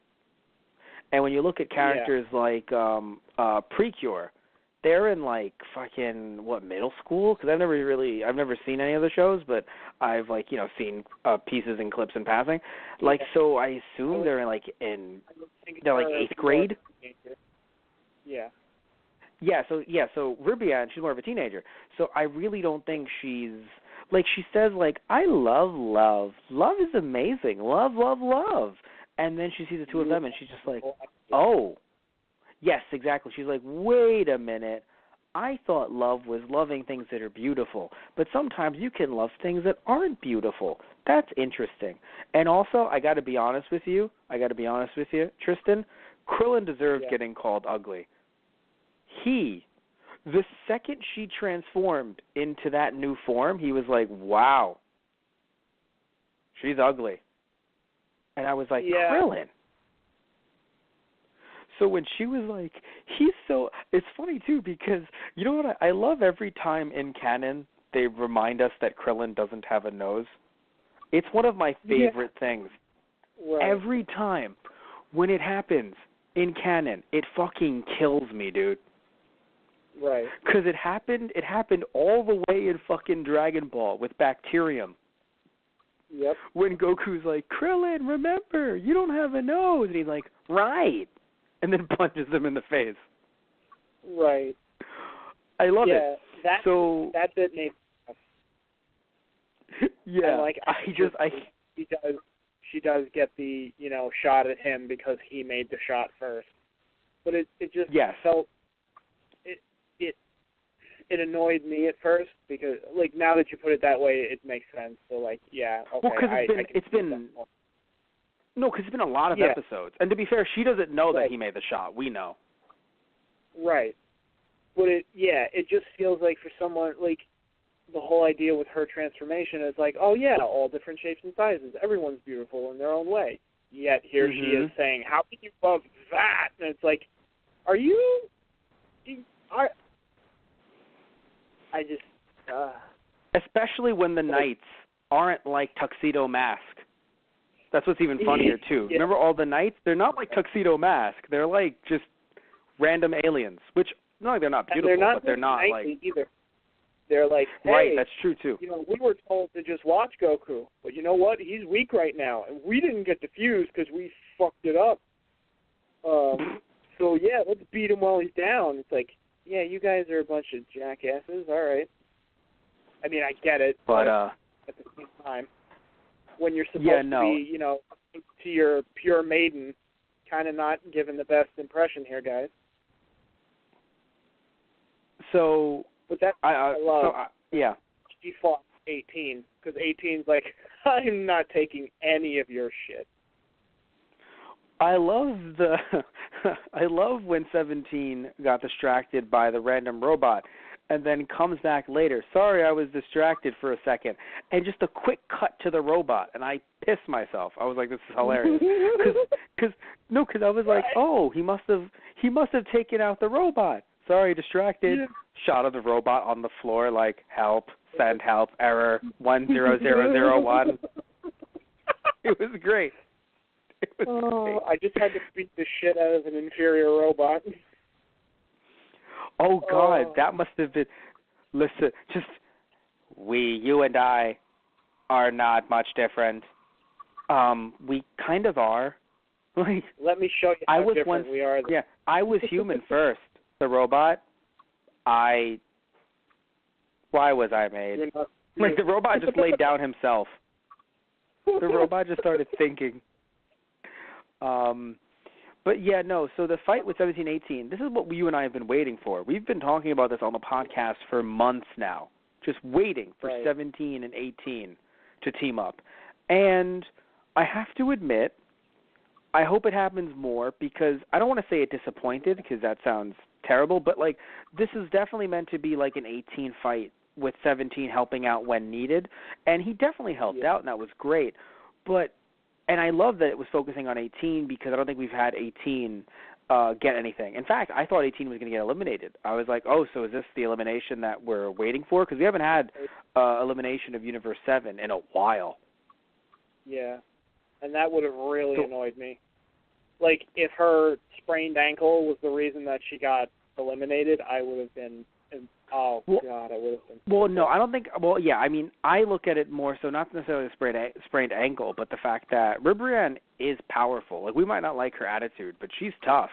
Speaker 2: And when you look at characters like Precure, they're in like fucking middle school? Because I've never seen any of the shows, but I've seen pieces and clips in passing. Like, so I assume they're in they're like 8th grade.
Speaker 3: Yeah.
Speaker 2: Yeah. So Ribrianne, she's more of a teenager. So I really don't think she's like, she says like, I love love. Love is amazing. Love, love, love. And then she sees the two of them, and she's just like, oh. Yes, exactly. She's like, wait a minute. I thought love was loving things that are beautiful, but sometimes you can love things that aren't beautiful. That's interesting. And also, I got to be honest with you, Tristan, Krillin deserved getting called ugly. The second she transformed into that new form, he was like, wow, she's ugly. And I was like, Krillin. So when she was like, it's funny too, because you know what, I love every time in canon they remind us that Krillin doesn't have a nose. It's one of my favorite things.
Speaker 3: Right.
Speaker 2: Every time when it happens in canon, it fucking kills me, dude.
Speaker 3: Right.
Speaker 2: Because it happened all the way in fucking Dragon Ball with Bacterium.
Speaker 3: Yep.
Speaker 2: When Goku's like, Krillin, remember, you don't have a nose. And he's like, right. And then punches him in the face.
Speaker 3: Right.
Speaker 2: I love
Speaker 3: it. Yeah, that bit made
Speaker 2: yeah.
Speaker 3: and like she does get the, shot at him because he made the shot first. But it just felt it annoyed me at first because, like, now that you put it that way, it makes sense. So, like, yeah, okay.
Speaker 2: Well, because it's been a lot of episodes. And to be fair, she doesn't know that he made the shot. We know.
Speaker 3: Right. But it just feels like for someone, like, the whole idea with her transformation is like, oh, yeah, all different shapes and sizes. Everyone's beautiful in their own way. Yet here she is saying, how can you love that? And it's like, are you... I just...
Speaker 2: Especially when the knights aren't like Tuxedo Mask. That's what's even funnier, too.
Speaker 3: Yeah.
Speaker 2: Remember all the knights? They're not like Tuxedo Mask. They're like just random aliens, which, not like they're not beautiful, but they're not like...
Speaker 3: either. They're like, hey,
Speaker 2: right, that's true, too.
Speaker 3: We were told to just watch Goku, but you know what? He's weak right now, and we didn't get the fuse because we fucked it up. So, yeah, let's beat him while he's down. It's like, yeah, you guys are a bunch of jackasses. All right. I mean, I get it, but at the same time, when you're supposed to be, to your pure maiden, kind of not giving the best impression here, guys.
Speaker 2: So,
Speaker 3: but that I love.
Speaker 2: Yeah.
Speaker 3: She fought 18 because 18's like, I'm not taking any of your shit.
Speaker 2: I love when 17 got distracted by the random robot and then comes back later. Sorry, I was distracted for a second. And just a quick cut to the robot, and I pissed myself. I was like, this is hilarious. Because I was like, oh, he must have taken out the robot. Sorry, distracted. Yeah. Shot of the robot on the floor, like, help, send help, error, 10001. It was great.
Speaker 3: I just had to beat the shit out of an inferior robot.
Speaker 2: Oh, God, that must have been... Listen, you and I are not much different. We kind of are. Like,
Speaker 3: let me show you how different we are.
Speaker 2: Yeah, I was human first. The robot, why was I made? Like, the robot just laid down himself. The robot just started thinking. But yeah, no, so the fight with 17-18, this is what you and I have been waiting for. We've been talking about this on the podcast for months now, just waiting for 17 and 18 to team up. And I have to admit, I hope it happens more because I don't want to say it disappointed because that sounds terrible, but like this is definitely meant to be like an 18 fight with 17 helping out when needed, and he definitely helped out, and that was great. And I love that it was focusing on 18 because I don't think we've had 18 get anything. In fact, I thought 18 was going to get eliminated. I was like, oh, so is this the elimination that we're waiting for? Because we haven't had elimination of Universe 7 in a while.
Speaker 3: Yeah, and that would have really annoyed me. Like, if her sprained ankle was the reason that she got eliminated, I would have been... God, I would have been...
Speaker 2: Well, no, I don't think... Well, yeah, I mean, I look at it more so not necessarily a sprained ankle, but the fact that Ribrianne is powerful. Like, we might not like her attitude, but she's tough.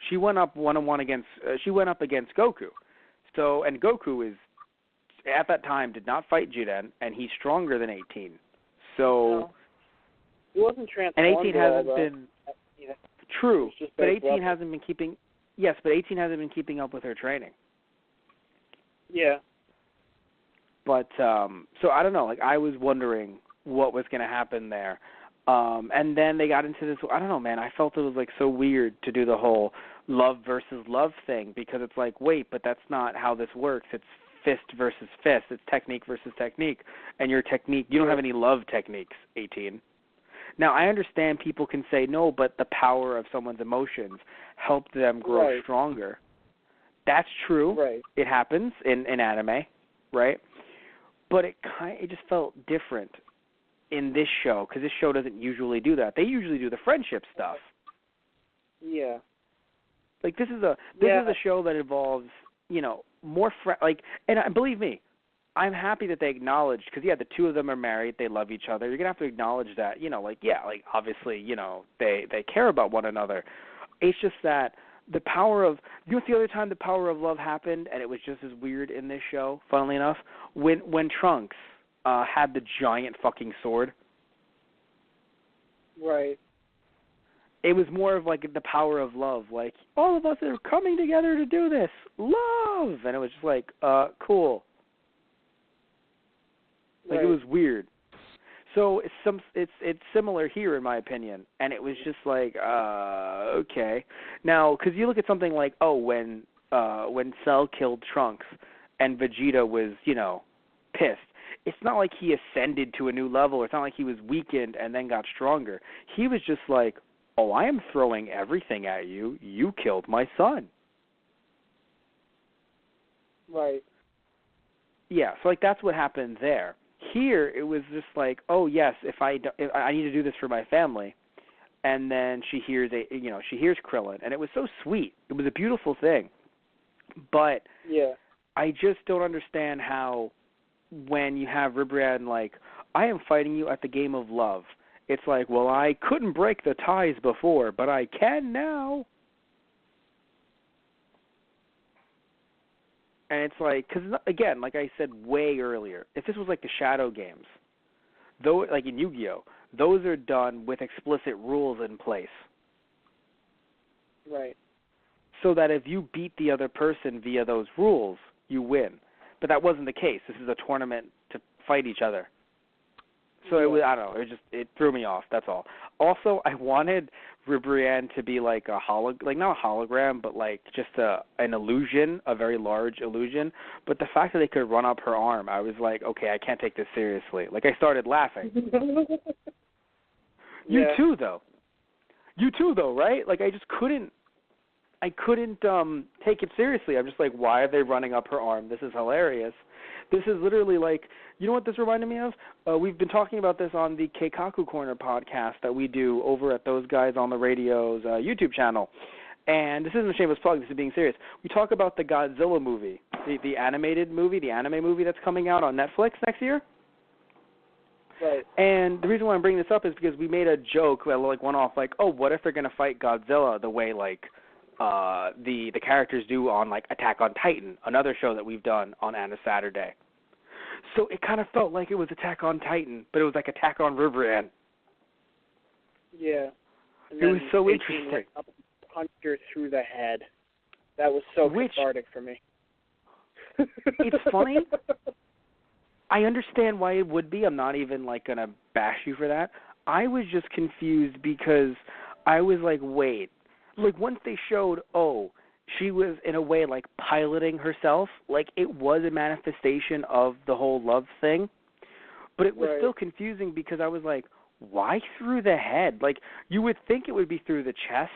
Speaker 2: She went up one-on-one against... she went up against Goku. So, and Goku is... At that time, did not fight Jiren, and he's stronger than 18. So...
Speaker 3: No. He wasn't transformed.
Speaker 2: And 18 hasn't been... True, but 18
Speaker 3: level.
Speaker 2: hasn't been keeping... Yes, but 18 hasn't been keeping up with her training.
Speaker 3: Yeah.
Speaker 2: But, so I don't know, like, I was wondering what was going to happen there. And then they got into this, I don't know, man, I felt it was, like, so weird to do the whole love versus love thing, because it's like, wait, but that's not how this works. It's fist versus fist. It's technique versus technique. And your technique, you don't have any love techniques, 18. Now, I understand people can say, no, but the power of someone's emotions helped them grow stronger. That's true.
Speaker 3: Right.
Speaker 2: It happens in anime, right? But it just felt different in this show because this show doesn't usually do that. They usually do the friendship stuff.
Speaker 3: Yeah.
Speaker 2: Like this is a show that involves more and believe me, I'm happy that they acknowledged, because the two of them are married, they love each other. You're gonna have to acknowledge that, obviously, they care about one another. It's just that the power of, what's the other time the power of love happened, and it was just as weird in this show, funnily enough, when Trunks had the giant fucking sword.
Speaker 3: Right.
Speaker 2: It was more of like the power of love, like all of us are coming together to do this, love, and it was just like, cool. Like,
Speaker 3: right.
Speaker 2: It was weird. So it's similar here, in my opinion, and it was just like, okay. Now, because you look at something like, when Cell killed Trunks and Vegeta was, pissed. It's not like he ascended to a new level. It's not like he was weakened and then got stronger. He was just like, oh, I am throwing everything at you. You killed my son.
Speaker 3: Right.
Speaker 2: Yeah, so that's what happened there. Here, it was just like, oh yes, if I need to do this for my family, and then she hears Krillin, and it was so sweet. It was a beautiful thing, but
Speaker 3: yeah,
Speaker 2: I just don't understand how, when you have Ribrianne like, I am fighting you at the game of love. It's like, well, I couldn't break the ties before, but I can now. And it's like, because again, like I said way earlier, if this was like the Shadow games, though, like in Yu-Gi-Oh, those are done with explicit rules in place.
Speaker 3: Right.
Speaker 2: So that if you beat the other person via those rules, you win. But that wasn't the case. This is a tournament to fight each other. So it was, I don't know, it threw me off, that's all. Also, I wanted Ribrianne to be like not a hologram, but like just an illusion, a very large illusion. But the fact that they could run up her arm, I was like, okay, I can't take this seriously. Like, I started laughing. You too, though, right? Like, I just couldn't take it seriously. I'm just like, why are they running up her arm? This is hilarious. This is literally like, you know what this reminded me of? We've been talking about this on the Keikaku Corner podcast that we do over at Those Guys on the Radio's YouTube channel. And this isn't a shameless plug, this is being serious. We talk about the Godzilla movie, the animated movie, the anime movie that's coming out on Netflix next year.
Speaker 3: Right.
Speaker 2: And the reason why I'm bringing this up is because we made a joke that went off like, oh, what if they're going to fight Godzilla the way the characters do on Attack on Titan, another show that we've done on Anna Saturday. So it kind of felt like it was Attack on Titan, but it was like Attack on Ribrianne.
Speaker 3: Yeah. And
Speaker 2: it was so interesting.
Speaker 3: Punched her through the head. That was so cathartic for me.
Speaker 2: It's funny. I understand why it would be. I'm not even going to bash you for that. I was just confused because I was like, wait. Once they showed, she was in a way piloting herself, it was a manifestation of the whole love thing, but it was still confusing because I was like, why through the head? You would think it would be through the chest,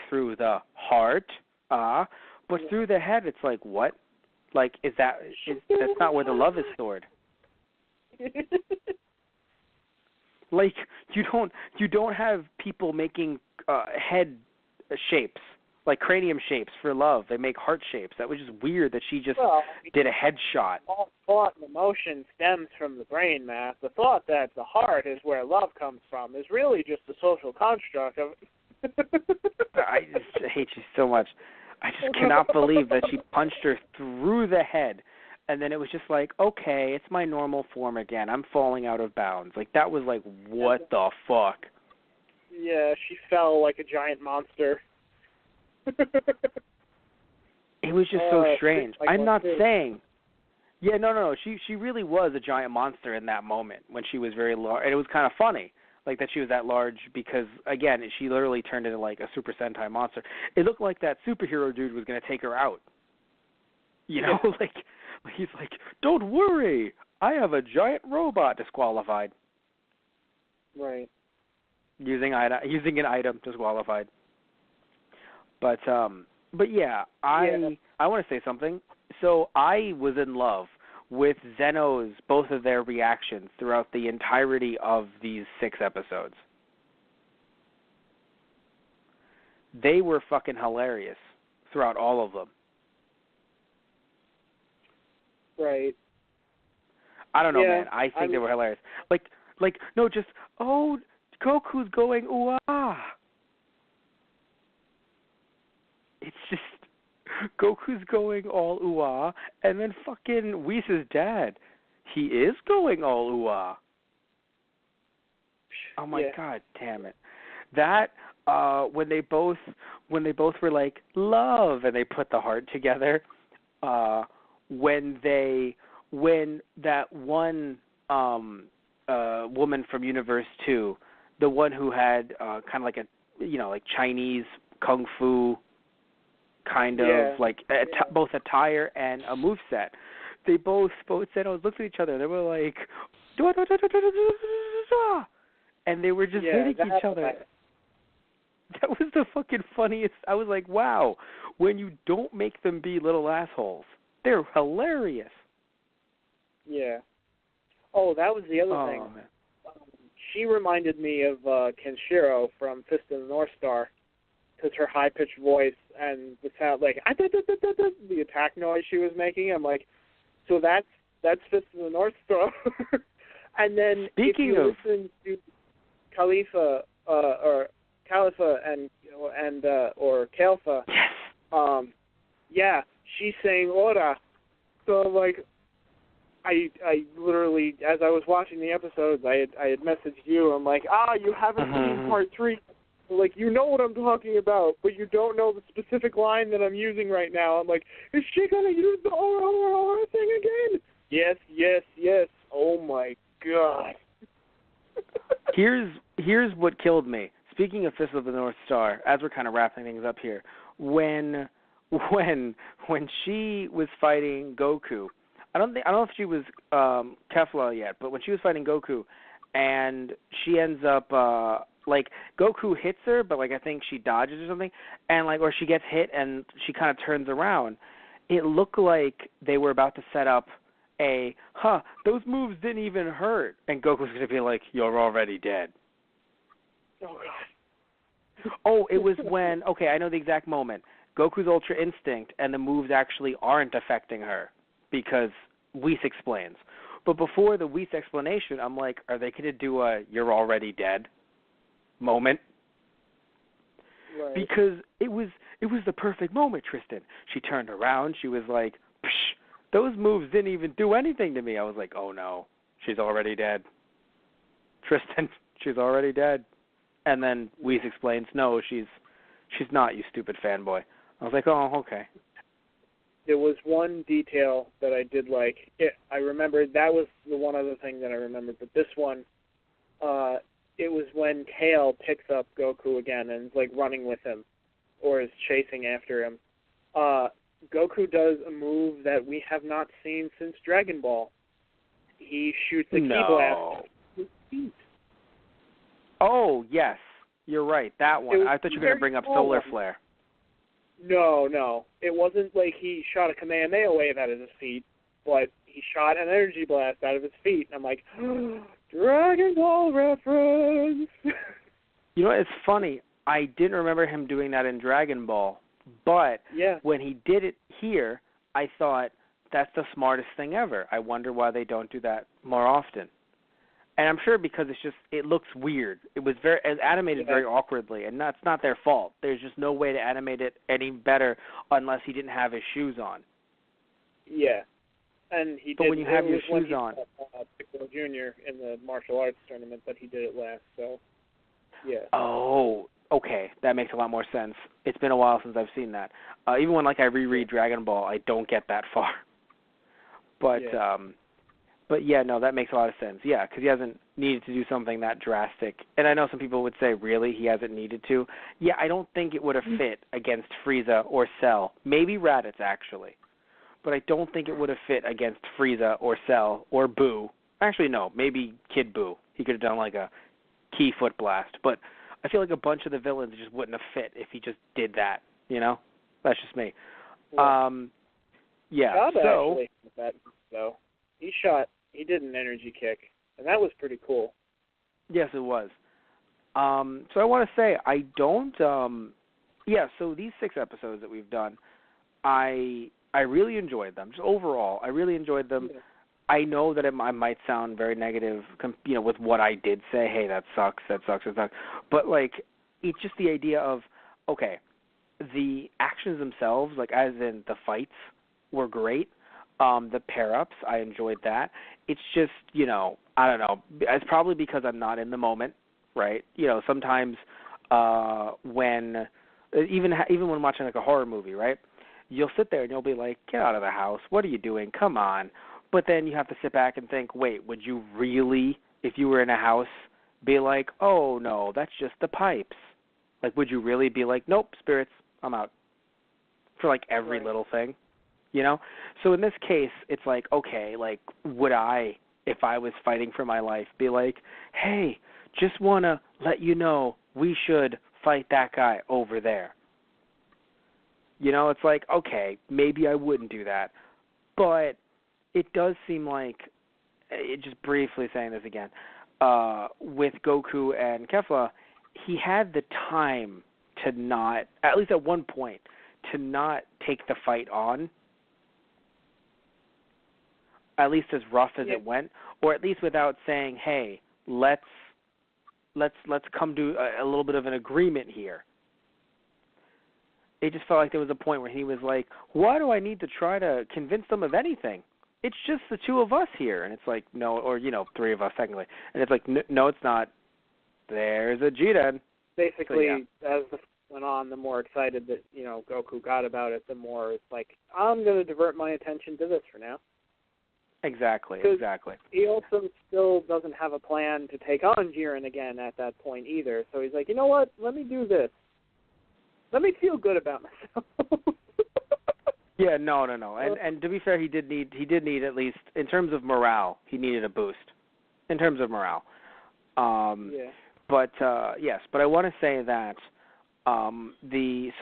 Speaker 2: through the heart, but through the head, it's like, what? That's not where the love is stored. You don't have people making head shapes, cranium shapes for love. They make heart shapes. That was just weird that she just did a headshot.
Speaker 3: All thought and emotion stems from the brain, Matt. The thought that the heart is where love comes from is really just a social construct of
Speaker 2: I just hate you so much. I just cannot believe that she punched her through the head, and then it was just like, okay, it's my normal form again. I'm falling out of bounds. That was what the fuck?
Speaker 3: Yeah, she fell like a giant monster.
Speaker 2: It was just so strange. I'm not saying. Yeah, no. She really was a giant monster in that moment when she was very large. And it was kind of funny, that she was that large because, again, she literally turned into a Super Sentai monster. It looked like that superhero dude was going to take her out. You know, he's like, don't worry, I have a giant robot. Disqualified.
Speaker 3: Right.
Speaker 2: Using an item, disqualified. But yeah, I want to say something. So I was in love with Zeno's, both of their reactions throughout the entirety of these 6 episodes. They were fucking hilarious throughout all of them.
Speaker 3: Right.
Speaker 2: I don't know,
Speaker 3: Yeah,
Speaker 2: man. I think they were hilarious. Like no, just Goku's going ooh ah. It's just Goku's going all ooh ah, and then fucking Whis' dad, he is going all ooh ah. Oh my god, damn it! That when they both were like love and they put the heart together. When that one woman from Universe 2, the one who had kind of like a like Chinese kung fu kind of like both attire and a moveset. They both said, looked at each other. They were like, and they were just hitting each other. That was the fucking funniest. I was like, wow, when you don't make them be little assholes, they're hilarious.
Speaker 3: Yeah. Oh, that was the other thing.
Speaker 2: Man.
Speaker 3: She reminded me of Kenshiro from Fist of the North Star, because her high-pitched voice and the sound, like, the attack noise she was making. I'm like, so that's Fist of the North Star. And then if you listen to Khalifa or Kalfa, she's saying "ora." So like, I literally, as I was watching the episodes, I had messaged you. I'm like, you haven't seen part 3. Like, you know what I'm talking about, but you don't know the specific line that I'm using right now. I'm like, is she gonna use the "ora" thing again? Yes, yes, yes. Oh my god.
Speaker 2: Here's what killed me. Speaking of Fist of the North Star, as we're kind of wrapping things up here, when she was fighting Goku, I don't know if she was Kefla yet, but when she was fighting Goku, and she ends up like Goku hits her, but like I think she dodges or something, and like or she gets hit and she kind of turns around. It looked like they were about to set up those moves didn't even hurt, and Goku's gonna be like, you're already dead.
Speaker 3: Oh god.
Speaker 2: Oh, it was when I know the exact moment. Goku's Ultra Instinct and the moves actually aren't affecting her because Whis explains. But before the Whis explanation, I'm like, are they gonna do a "you're already dead" moment?
Speaker 3: Right.
Speaker 2: Because it was the perfect moment, Tristan. She turned around, she was like, psh, those moves didn't even do anything to me. I was like, oh no, she's already dead. Tristan, she's already dead. And then Whis explains, no, she's not, you stupid fanboy. I was like, oh, okay.
Speaker 3: There was one detail that I did like. I remembered, that was the one other thing that I remembered, but this one, it was when Kale picks up Goku again and is like running with him, or is chasing after him. Goku does a move that we have not seen since Dragon Ball. He shoots a ki blast with his feet.
Speaker 2: Oh, yes. You're right. That one. I thought you were going to bring up Solar Flare.
Speaker 3: No. It wasn't like he shot a Kamehameha wave out of his feet, but he shot an energy blast out of his feet. And I'm like, Dragon Ball reference.
Speaker 2: You know, it's funny. I didn't remember him doing that in Dragon Ball. But when he did it here, I thought, that's the smartest thing ever. I wonder why they don't do that more often. And I'm sure because it looks weird. It was animated very awkwardly, and that's not their fault. There's just no way to animate it any better unless he didn't have his shoes on.
Speaker 3: Yeah. And he
Speaker 2: but
Speaker 3: did.
Speaker 2: When you have your shoes on.
Speaker 3: Piccolo Jr. in the martial arts tournament, but he did it last, so, yeah.
Speaker 2: Oh, okay, that makes a lot more sense. It's been a while since I've seen that. Even when I reread Dragon Ball, I don't get that far. But yeah, no, that makes a lot of sense. Yeah, because he hasn't needed to do something that drastic. And I know some people would say, really, he hasn't needed to. Yeah, I don't think it would have fit against Frieza or Cell. Maybe Raditz, actually. But I don't think it would have fit against Frieza or Cell or Boo. Actually, no, maybe Kid Boo. He could have done like a Ki foot blast. But I feel like a bunch of the villains just wouldn't have fit if he just did that, you know? That's just me. Yeah, so...
Speaker 3: He did an energy kick, and that was pretty cool.
Speaker 2: Yes, it was. So I want to say, I don't... so these 6 episodes that we've done, I I really enjoyed them. Just overall, I really enjoyed them.
Speaker 3: Yeah.
Speaker 2: I know that I might sound very negative, with what I did say. Hey, that sucks. But like, it's just the idea of, okay, the actions themselves, like as in the fights, were great. The pair-ups, I enjoyed that. It's just, I don't know. It's probably because I'm not in the moment, right? Sometimes when even when watching like a horror movie, right? You'll sit there and you'll be like, get out of the house. What are you doing? Come on. But then you have to sit back and think, wait, would you really, if you were in a house, be like, oh, no, that's just the pipes? Like, would you really be like, nope, spirits, I'm out, for like every
Speaker 3: Right.
Speaker 2: little thing? So in this case, it's like, okay, like, would I, if I was fighting for my life, be like, hey, just want to let you know we should fight that guy over there? It's like, okay, maybe I wouldn't do that. But it does seem like, just briefly saying this again, with Goku and Kefla, he had the time to not, at least at one point, to not take the fight on, at least as rough as it went, or at least without saying, hey, let's come to a little bit of an agreement here. It just felt like there was a point where he was like, why do I need to try to convince them of anything? It's just the two of us here. And it's like, no, or, three of us technically. And it's like, no, it's not. There's a Jiren.
Speaker 3: Basically,
Speaker 2: So, yeah.
Speaker 3: as the went on, the more excited that, Goku got about it, the more it's like, I'm going to divert my attention to this for now.
Speaker 2: Exactly.
Speaker 3: Eilson still doesn't have a plan to take on Jiren again at that point either. So he's like, you know what? Let me do this. Let me feel good about myself.
Speaker 2: Yeah, no. And to be fair, he did need at least, in terms of morale, he needed a boost. In terms of morale.
Speaker 3: Yeah.
Speaker 2: But yes, but I want to say that we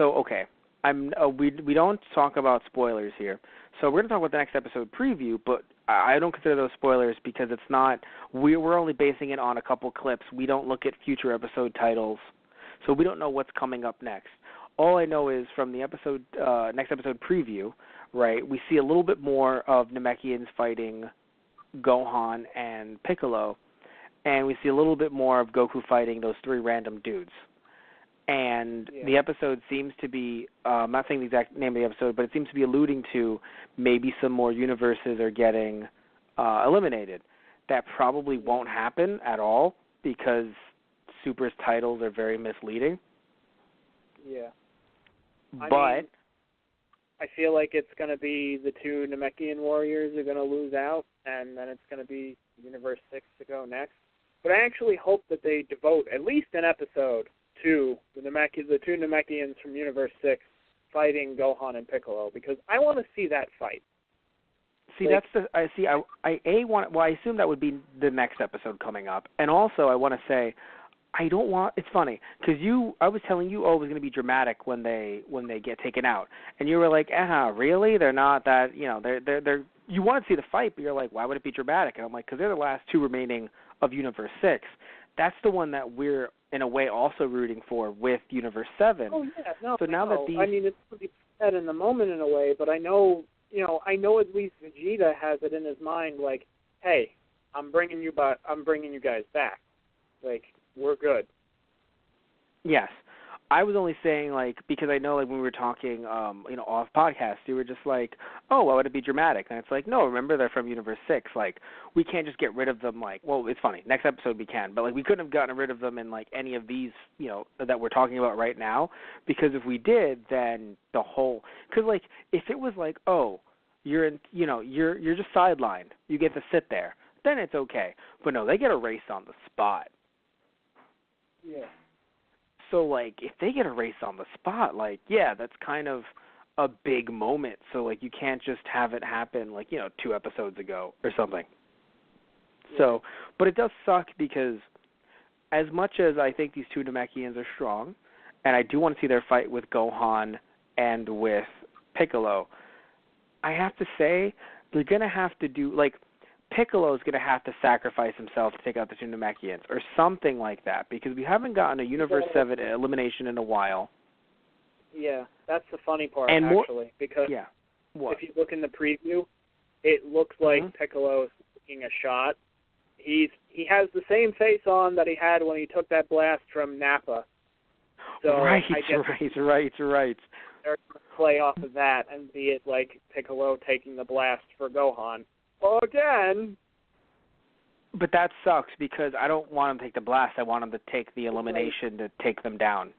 Speaker 2: don't talk about spoilers here. So we're going to talk about the next episode preview, but I don't consider those spoilers because it's not. We're only basing it on a couple clips. We don't look at future episode titles, so we don't know what's coming up next. All I know is from the next episode preview, right? We see a little bit more of Namekians fighting Gohan and Piccolo, and we see a little bit more of Goku fighting those three random dudes. And the episode seems to be, I'm not saying the exact name of the episode, but it seems to be alluding to maybe some more universes are getting eliminated. That probably won't happen at all because Super's titles are very misleading.
Speaker 3: Yeah.
Speaker 2: But
Speaker 3: I feel like it's going to be the two Namekian warriors are going to lose out, and then it's going to be Universe 6 to go next. But I actually hope that they devote at least an episode to the two Namekians from Universe 6 fighting Gohan and Piccolo, because I want to see that fight.
Speaker 2: See, I assume that would be the next episode coming up. And also, I want to say, it's funny, because I was telling you, it was going to be dramatic when they get taken out. And you were like, really? They're not that, they're you want to see the fight, but you're like, why would it be dramatic? And I'm like, because they're the last two remaining of Universe 6. That's the one that we're, in a way, also rooting for with Universe 7.
Speaker 3: Oh, yeah, no.
Speaker 2: So now that these...
Speaker 3: I mean, it's pretty sad in the moment in a way, but I know at least Vegeta has it in his mind, like, hey, I'm bringing you guys back. Like, we're good.
Speaker 2: Yes. I was only saying, like, because I know, like, when we were talking, off podcast, you were just like, oh, why would it be dramatic? And it's like, no, remember, they're from Universe 6. Like, we can't just get rid of them, like, well, it's funny. Next episode we can. But, like, we couldn't have gotten rid of them in, like, any of these, that we're talking about right now. Because if we did, then the whole, because, like, if it was like, oh, you're just sidelined. You get to sit there. Then it's okay. But no, they get erased on the spot.
Speaker 3: Yeah.
Speaker 2: So, like, if they get erased on the spot, like, yeah, that's kind of a big moment. So, like, you can't just have it happen, like, 2 episodes ago or something. Yeah. So, but it does suck because as much as I think these two Namekians are strong, and I do want to see their fight with Gohan and with Piccolo, I have to say they're going to have to do, like, Piccolo's going to have to sacrifice himself to take out the two Namekians or something like that because we haven't gotten a Universe 7 elimination in a while.
Speaker 3: Yeah, that's the funny part,
Speaker 2: and
Speaker 3: actually, because
Speaker 2: What?
Speaker 3: If you look in the preview, it looks like
Speaker 2: Mhm.
Speaker 3: Piccolo is taking a shot. He has the same face on that he had when he took that blast from Nappa. So
Speaker 2: right,
Speaker 3: I guess
Speaker 2: right.
Speaker 3: they're going to play off of that and be it like Piccolo taking the blast for Gohan. Again.
Speaker 2: But that sucks because I don't want him to take the blast. I want him to take the elimination to take them down.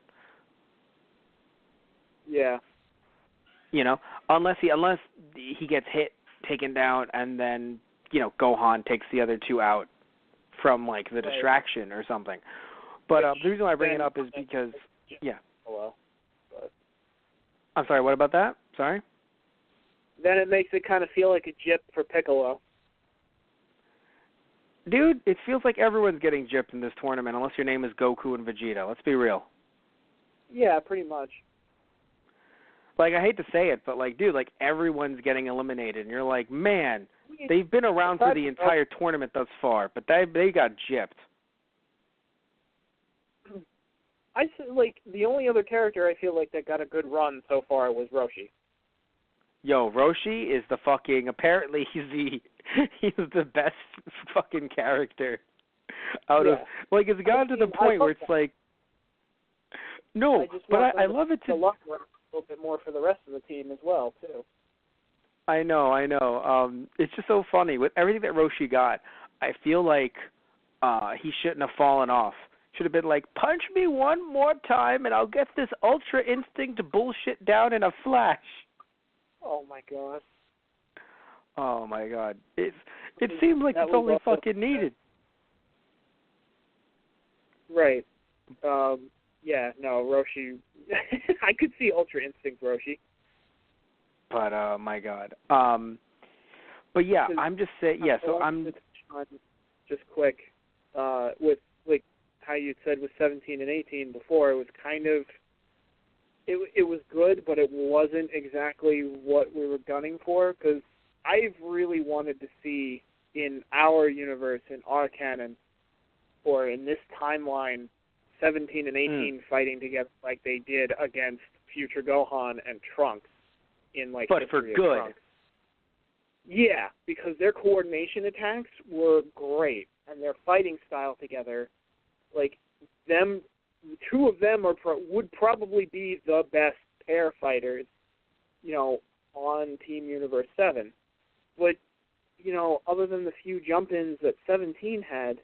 Speaker 3: Yeah.
Speaker 2: You know, unless he gets hit, taken down, and then Gohan takes the other two out from like the distraction or something. But the reason why I bring it up is because
Speaker 3: Hello. But
Speaker 2: I'm sorry. What about that? Sorry.
Speaker 3: then it makes it kind of feel like a jip for Piccolo.
Speaker 2: Dude, it feels like everyone's getting gypped in this tournament unless your name is Goku and Vegeta. Let's be real.
Speaker 3: Yeah, pretty much.
Speaker 2: Like, I hate to say it, but, like, dude, like, everyone's getting eliminated. And you're like, man, they've been around for the entire tournament thus far, but they got gypped.
Speaker 3: I like the only other character I feel like that got a good run so far was Roshi.
Speaker 2: Yo, Roshi is the fucking, apparently he's the best fucking character out of, like, it's gotten to the point where it's like, no, but I love it to...
Speaker 3: A little bit more for the rest of the team as well, too.
Speaker 2: I know. It's just so funny. With everything that Roshi got, I feel like he shouldn't have fallen off. Should have been like, punch me one more time and I'll get this Ultra Instinct bullshit down in a flash.
Speaker 3: Oh, my God.
Speaker 2: Oh, my God. It seems like it's only fucking needed.
Speaker 3: Right. Yeah, no, Roshi... I could see Ultra Instinct Roshi.
Speaker 2: But, my God. But, yeah, I'm just saying... Yeah, so I'm...
Speaker 3: Just quick, with, like, how you said with 17 and 18 before, it was kind of... It was good, but it wasn't exactly what we were gunning for, because I've really wanted to see in our universe, in our canon, or in this timeline, 17 and 18 fighting together like they did against future Gohan and Trunks in like
Speaker 2: but
Speaker 3: History
Speaker 2: for good.
Speaker 3: of Trunks. Yeah, because their coordination attacks were great, and their fighting style together, like them, two of them would probably be the best pair fighters, on Team Universe 7. But other than the few jump-ins that 17 had,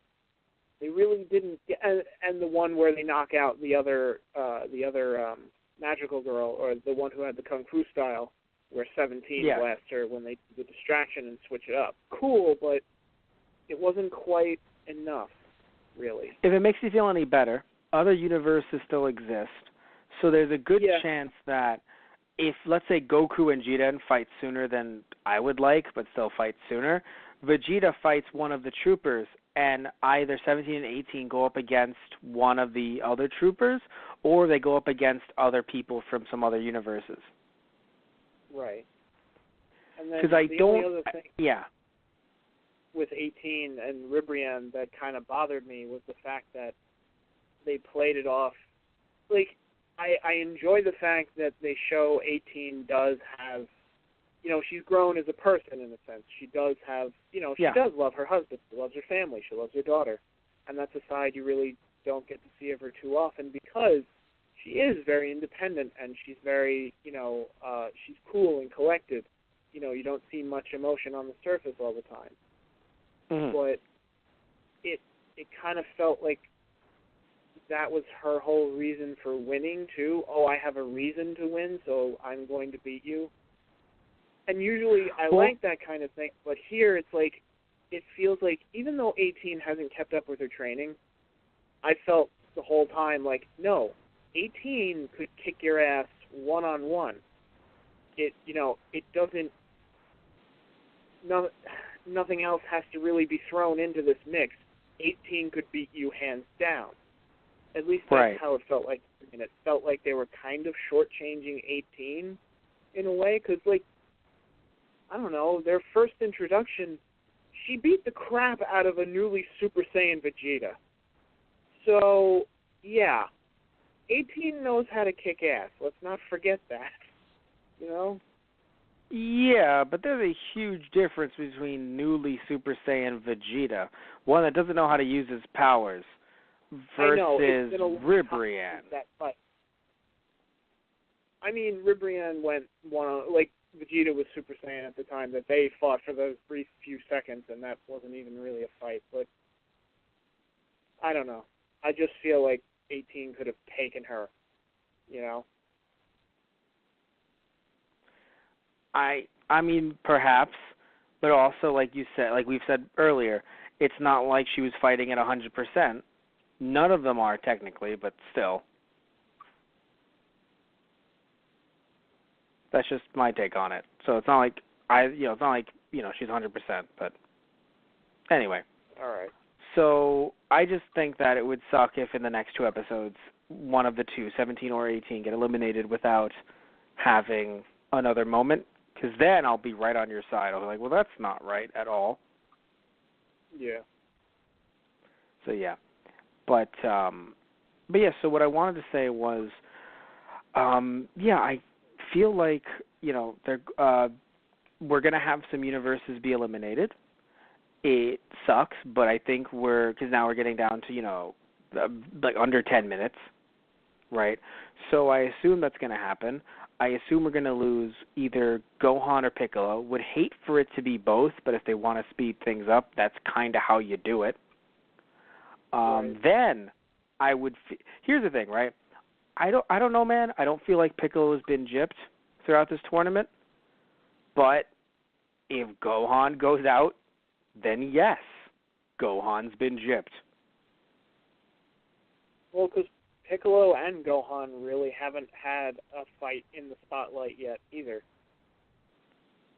Speaker 3: they really didn't get, and the one where they knock out the other magical girl, or the one who had the kung fu style, where 17 blasts her when they do the distraction and switch it up. Cool, but it wasn't quite enough, really.
Speaker 2: If it makes you feel any better, other universes still exist, so there's a good chance that if, let's say, Goku and Jiren fight sooner than I would like, but still fight sooner, Vegeta fights one of the troopers, and either 17 and 18 go up against one of the other troopers, or they go up against other people from some other universes.
Speaker 3: Right. And then
Speaker 2: only
Speaker 3: other thing with 18 and Ribrianne that kind of bothered me was the fact that they played it off. Like, I enjoy the fact that they show 18 does have, she's grown as a person in a sense. She does have, she does love her husband. She loves her family. She loves her daughter. And that's a side you really don't get to see of her too often because she is very independent and she's very, she's cool and collected. You don't see much emotion on the surface all the time.
Speaker 2: Mm-hmm.
Speaker 3: But it kind of felt like that was her whole reason for winning, too. Oh, I have a reason to win, so I'm going to beat you. And usually I like that kind of thing, but here it's like, it feels like, even though 18 hasn't kept up with her training, I felt the whole time like, no, 18 could kick your ass one-on-one. It doesn't, nothing else has to really be thrown into this mix. 18 could beat you hands down. At least that's how it felt like. And it felt like they were kind of shortchanging 18 in a way, because, like, I don't know, their first introduction, she beat the crap out of a newly Super Saiyan Vegeta. So, yeah, 18 knows how to kick ass. Let's not forget that,
Speaker 2: Yeah, but there's a huge difference between newly Super Saiyan Vegeta, one that doesn't know how to use his powers,
Speaker 3: I know,
Speaker 2: versus
Speaker 3: it's been a long time
Speaker 2: Ribrianne.
Speaker 3: since that fight. I mean, Ribrianne went one on, like, Vegeta was Super Saiyan at the time that they fought for those brief few seconds, and that wasn't even really a fight. But I don't know. I just feel like 18 could have taken her, you know?
Speaker 2: I mean, perhaps, but also, like you said, like we've said earlier, it's not like she was fighting at 100%. None of them are technically, but still. That's just my take on it. So it's not like it's not like, she's 100%, but anyway.
Speaker 3: All right.
Speaker 2: So I just think that it would suck if in the next two episodes one of the two, 17 or 18, get eliminated without having another moment, because then I'll be right on your side. I'll be like, well, that's not right at all.
Speaker 3: Yeah.
Speaker 2: So yeah. But yeah, so what I wanted to say was, I feel like, we're going to have some universes be eliminated. It sucks, but I think because now we're getting down to, like under 10 minutes, right? So I assume that's going to happen. I assume we're going to lose either Gohan or Piccolo. Would hate for it to be both, but if they want to speed things up, that's kind of how you do it.
Speaker 3: Right.
Speaker 2: Then I would. Here's the thing, right? I don't know, man. I don't feel like Piccolo has been gypped throughout this tournament. But if Gohan goes out, then yes, Gohan's been gypped.
Speaker 3: Well, because Piccolo and Gohan really haven't had a fight in the spotlight yet either.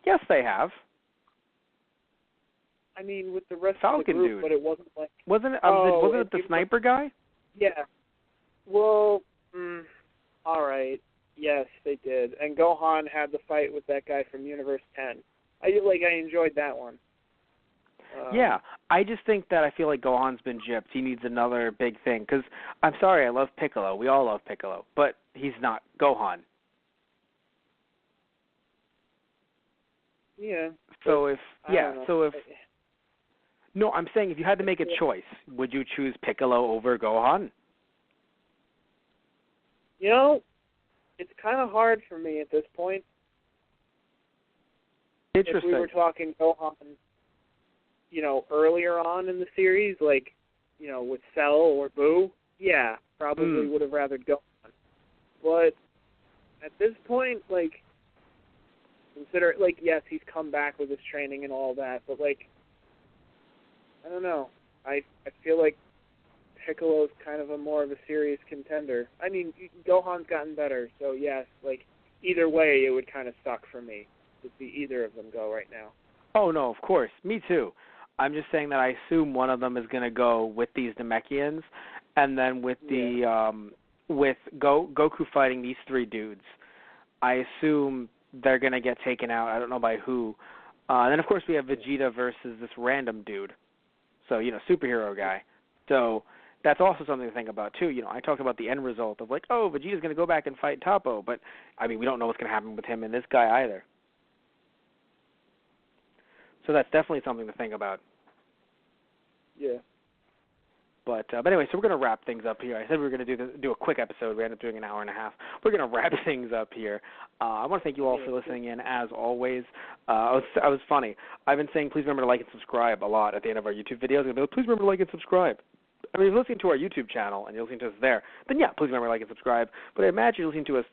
Speaker 2: Yes, they have.
Speaker 3: I mean, with the rest
Speaker 2: Falcon
Speaker 3: of the group,
Speaker 2: dude.
Speaker 3: but it wasn't like...
Speaker 2: Wasn't it the sniper guy?
Speaker 3: Yeah. Well, all right. Yes, they did. And Gohan had the fight with that guy from Universe 10. I enjoyed that one.
Speaker 2: Yeah, I just think that I feel like Gohan's been gypped. He needs another big thing. Because, I'm sorry, I love Piccolo. We all love Piccolo. But he's not Gohan.
Speaker 3: Yeah.
Speaker 2: So
Speaker 3: So
Speaker 2: No, I'm saying if you had to make a choice, would you choose Piccolo over Gohan?
Speaker 3: It's kind of hard for me at this point.
Speaker 2: Interesting.
Speaker 3: If we were talking Gohan, earlier on in the series, with Cell or Boo, yeah, probably would have rather Gohan. But at this point, consider, yes, he's come back with his training and all that, but, I don't know. I feel like Piccolo's kind of more of a serious contender. I mean, Gohan's gotten better, so yes, either way, it would kind of suck for me to see either of them go right now.
Speaker 2: Oh, no, of course. Me too. I'm just saying that I assume one of them is going to go with these Namekians, and then with with Goku fighting these three dudes, I assume they're going to get taken out. I don't know by who. And then, of course, we have Vegeta versus this random dude. So, superhero guy. So that's also something to think about, too. I talked about the end result of, Vegeta's going to go back and fight Toppo. But, I mean, we don't know what's going to happen with him and this guy either. So that's definitely something to think about.
Speaker 3: Yeah.
Speaker 2: But anyway, so we're going to wrap things up here. I said we were going to do a quick episode. We ended up doing an hour and a half. We're going to wrap things up here. I want to thank you all for listening in, as always. I was funny. I've been saying please remember to like and subscribe a lot at the end of our YouTube videos. I'm going to be, please remember to like and subscribe. I mean, if you're listening to our YouTube channel and you're listening to us there, then yeah, please remember to like and subscribe. But I imagine you're listening to us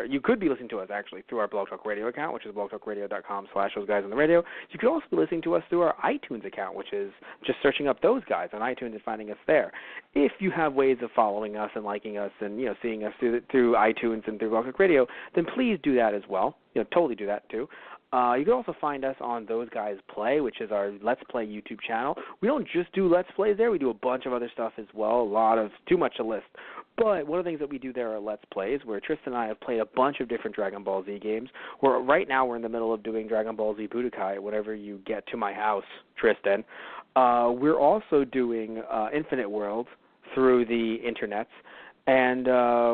Speaker 2: you could be listening to us actually through our Blog Talk Radio account, which is blogtalkradio.com/those-guys-on-the-radio. You could also be listening to us through our iTunes account, which is just searching up Those Guys on iTunes and finding us there. If you have ways of following us and liking us and, seeing us through iTunes and through Blog Talk Radio, then please do that as well. Totally do that too. You can also find us on Those Guys Play, which is our Let's Play YouTube channel. We don't just do Let's Plays there. We do a bunch of other stuff as well, too much to list. But one of the things that we do there are Let's Plays, where Tristan and I have played a bunch of different Dragon Ball Z games. Right now we're in the middle of doing Dragon Ball Z Budokai, whenever you get to my house, Tristan. We're also doing Infinite World through the internets, and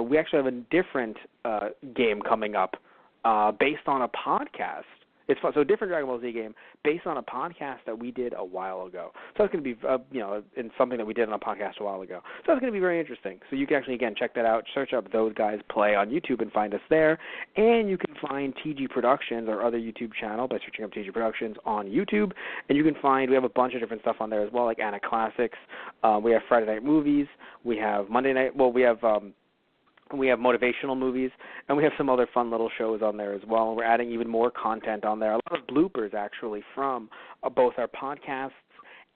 Speaker 2: we actually have a different game coming up based on a podcast. It's fun. So a different Dragon Ball Z game based on a podcast that we did a while ago. So it's going to be, in something that we did on a podcast a while ago. So it's going to be very interesting. So you can actually, again, check that out. Search up Those Guys Play on YouTube and find us there. And you can find TG Productions, our other YouTube channel, by searching up TG Productions on YouTube. And you can find, we have a bunch of different stuff on there as well, like Anna Classics. We have Friday Night Movies. We have Monday Night, we have motivational movies, and we have some other fun little shows on there as well. And we're adding even more content on there. A lot of bloopers, actually, from both our podcasts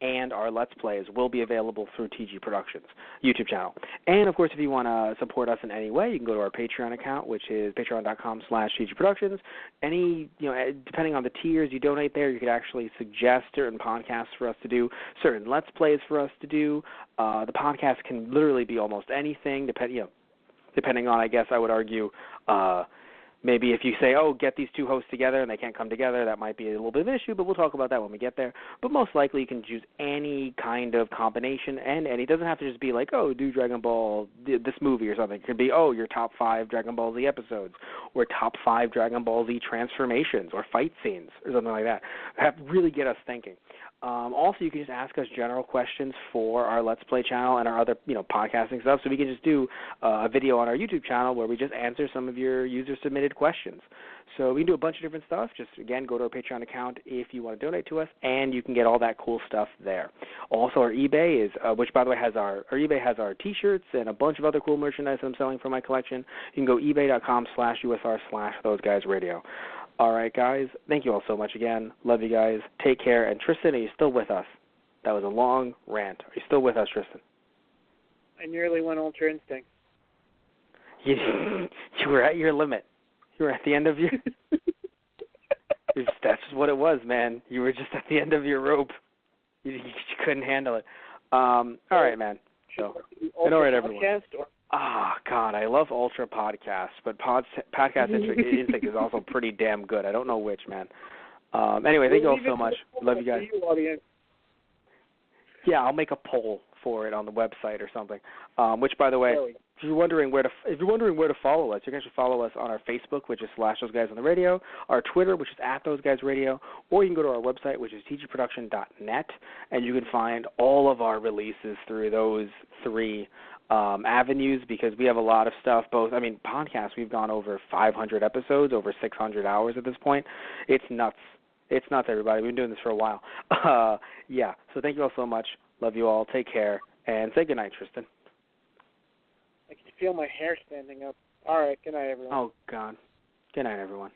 Speaker 2: and our Let's Plays will be available through TG Productions YouTube channel. And, of course, if you want to support us in any way, you can go to our Patreon account, which is patreon.com/TG Productions. Depending on the tiers you donate there, you could actually suggest certain podcasts for us to do, certain Let's Plays for us to do. The podcast can literally be almost anything, depending on, I guess I would argue, maybe if you say, get these two hosts together and they can't come together, that might be a little bit of an issue, but we'll talk about that when we get there. But most likely you can choose any kind of combination, and it doesn't have to just be like, do Dragon Ball, this movie or something. It could be, your top 5 Dragon Ball Z episodes, or top 5 Dragon Ball Z transformations, or fight scenes, or something like that. Really get us thinking. Also, you can just ask us general questions for our Let's Play channel and our other, podcasting stuff. So we can just do a video on our YouTube channel where we just answer some of your user-submitted questions. So we can do a bunch of different stuff. Just, again, go to our Patreon account if you want to donate to us, and you can get all that cool stuff there. Also, our eBay is, which, by the way, our eBay has our T-shirts and a bunch of other cool merchandise I'm selling from my collection. You can go ebay.com/USR/ThoseGuysRadio. All right, guys, thank you all so much again. Love you guys. Take care. And Tristan, are you still with us? That was a long rant. Are you still with us, Tristan?
Speaker 3: I nearly went Ultra Instinct.
Speaker 2: You were at your limit. You were at the end of your... That's what it was, man. You were just at the end of your rope. You couldn't handle it. All right, man. So, all right, everyone. God, I love Ultra Podcast, but Podcast Instinct is also pretty damn good. I don't know which, man. Anyway, thank you all so much. Love you guys. Yeah, I'll make a poll for it on the website or something. Which, by the way, if you're wondering where to follow us, you can actually follow us on our Facebook, which is /ThoseGuysOnTheRadio, our Twitter, which is @ThoseGuysRadio, or you can go to our website, which is tgproduction.net, and you can find all of our releases through those 3 avenues, because we have a lot of stuff, podcasts, we've gone over 500 episodes, over 600 hours at this point. It's nuts. It's nuts, everybody. We've been doing this for a while. So thank you all so much. Love you all. Take care. And say goodnight, Tristan.
Speaker 3: I can feel my hair standing up. All right. Good night, everyone.
Speaker 2: Oh, God. Good night, everyone.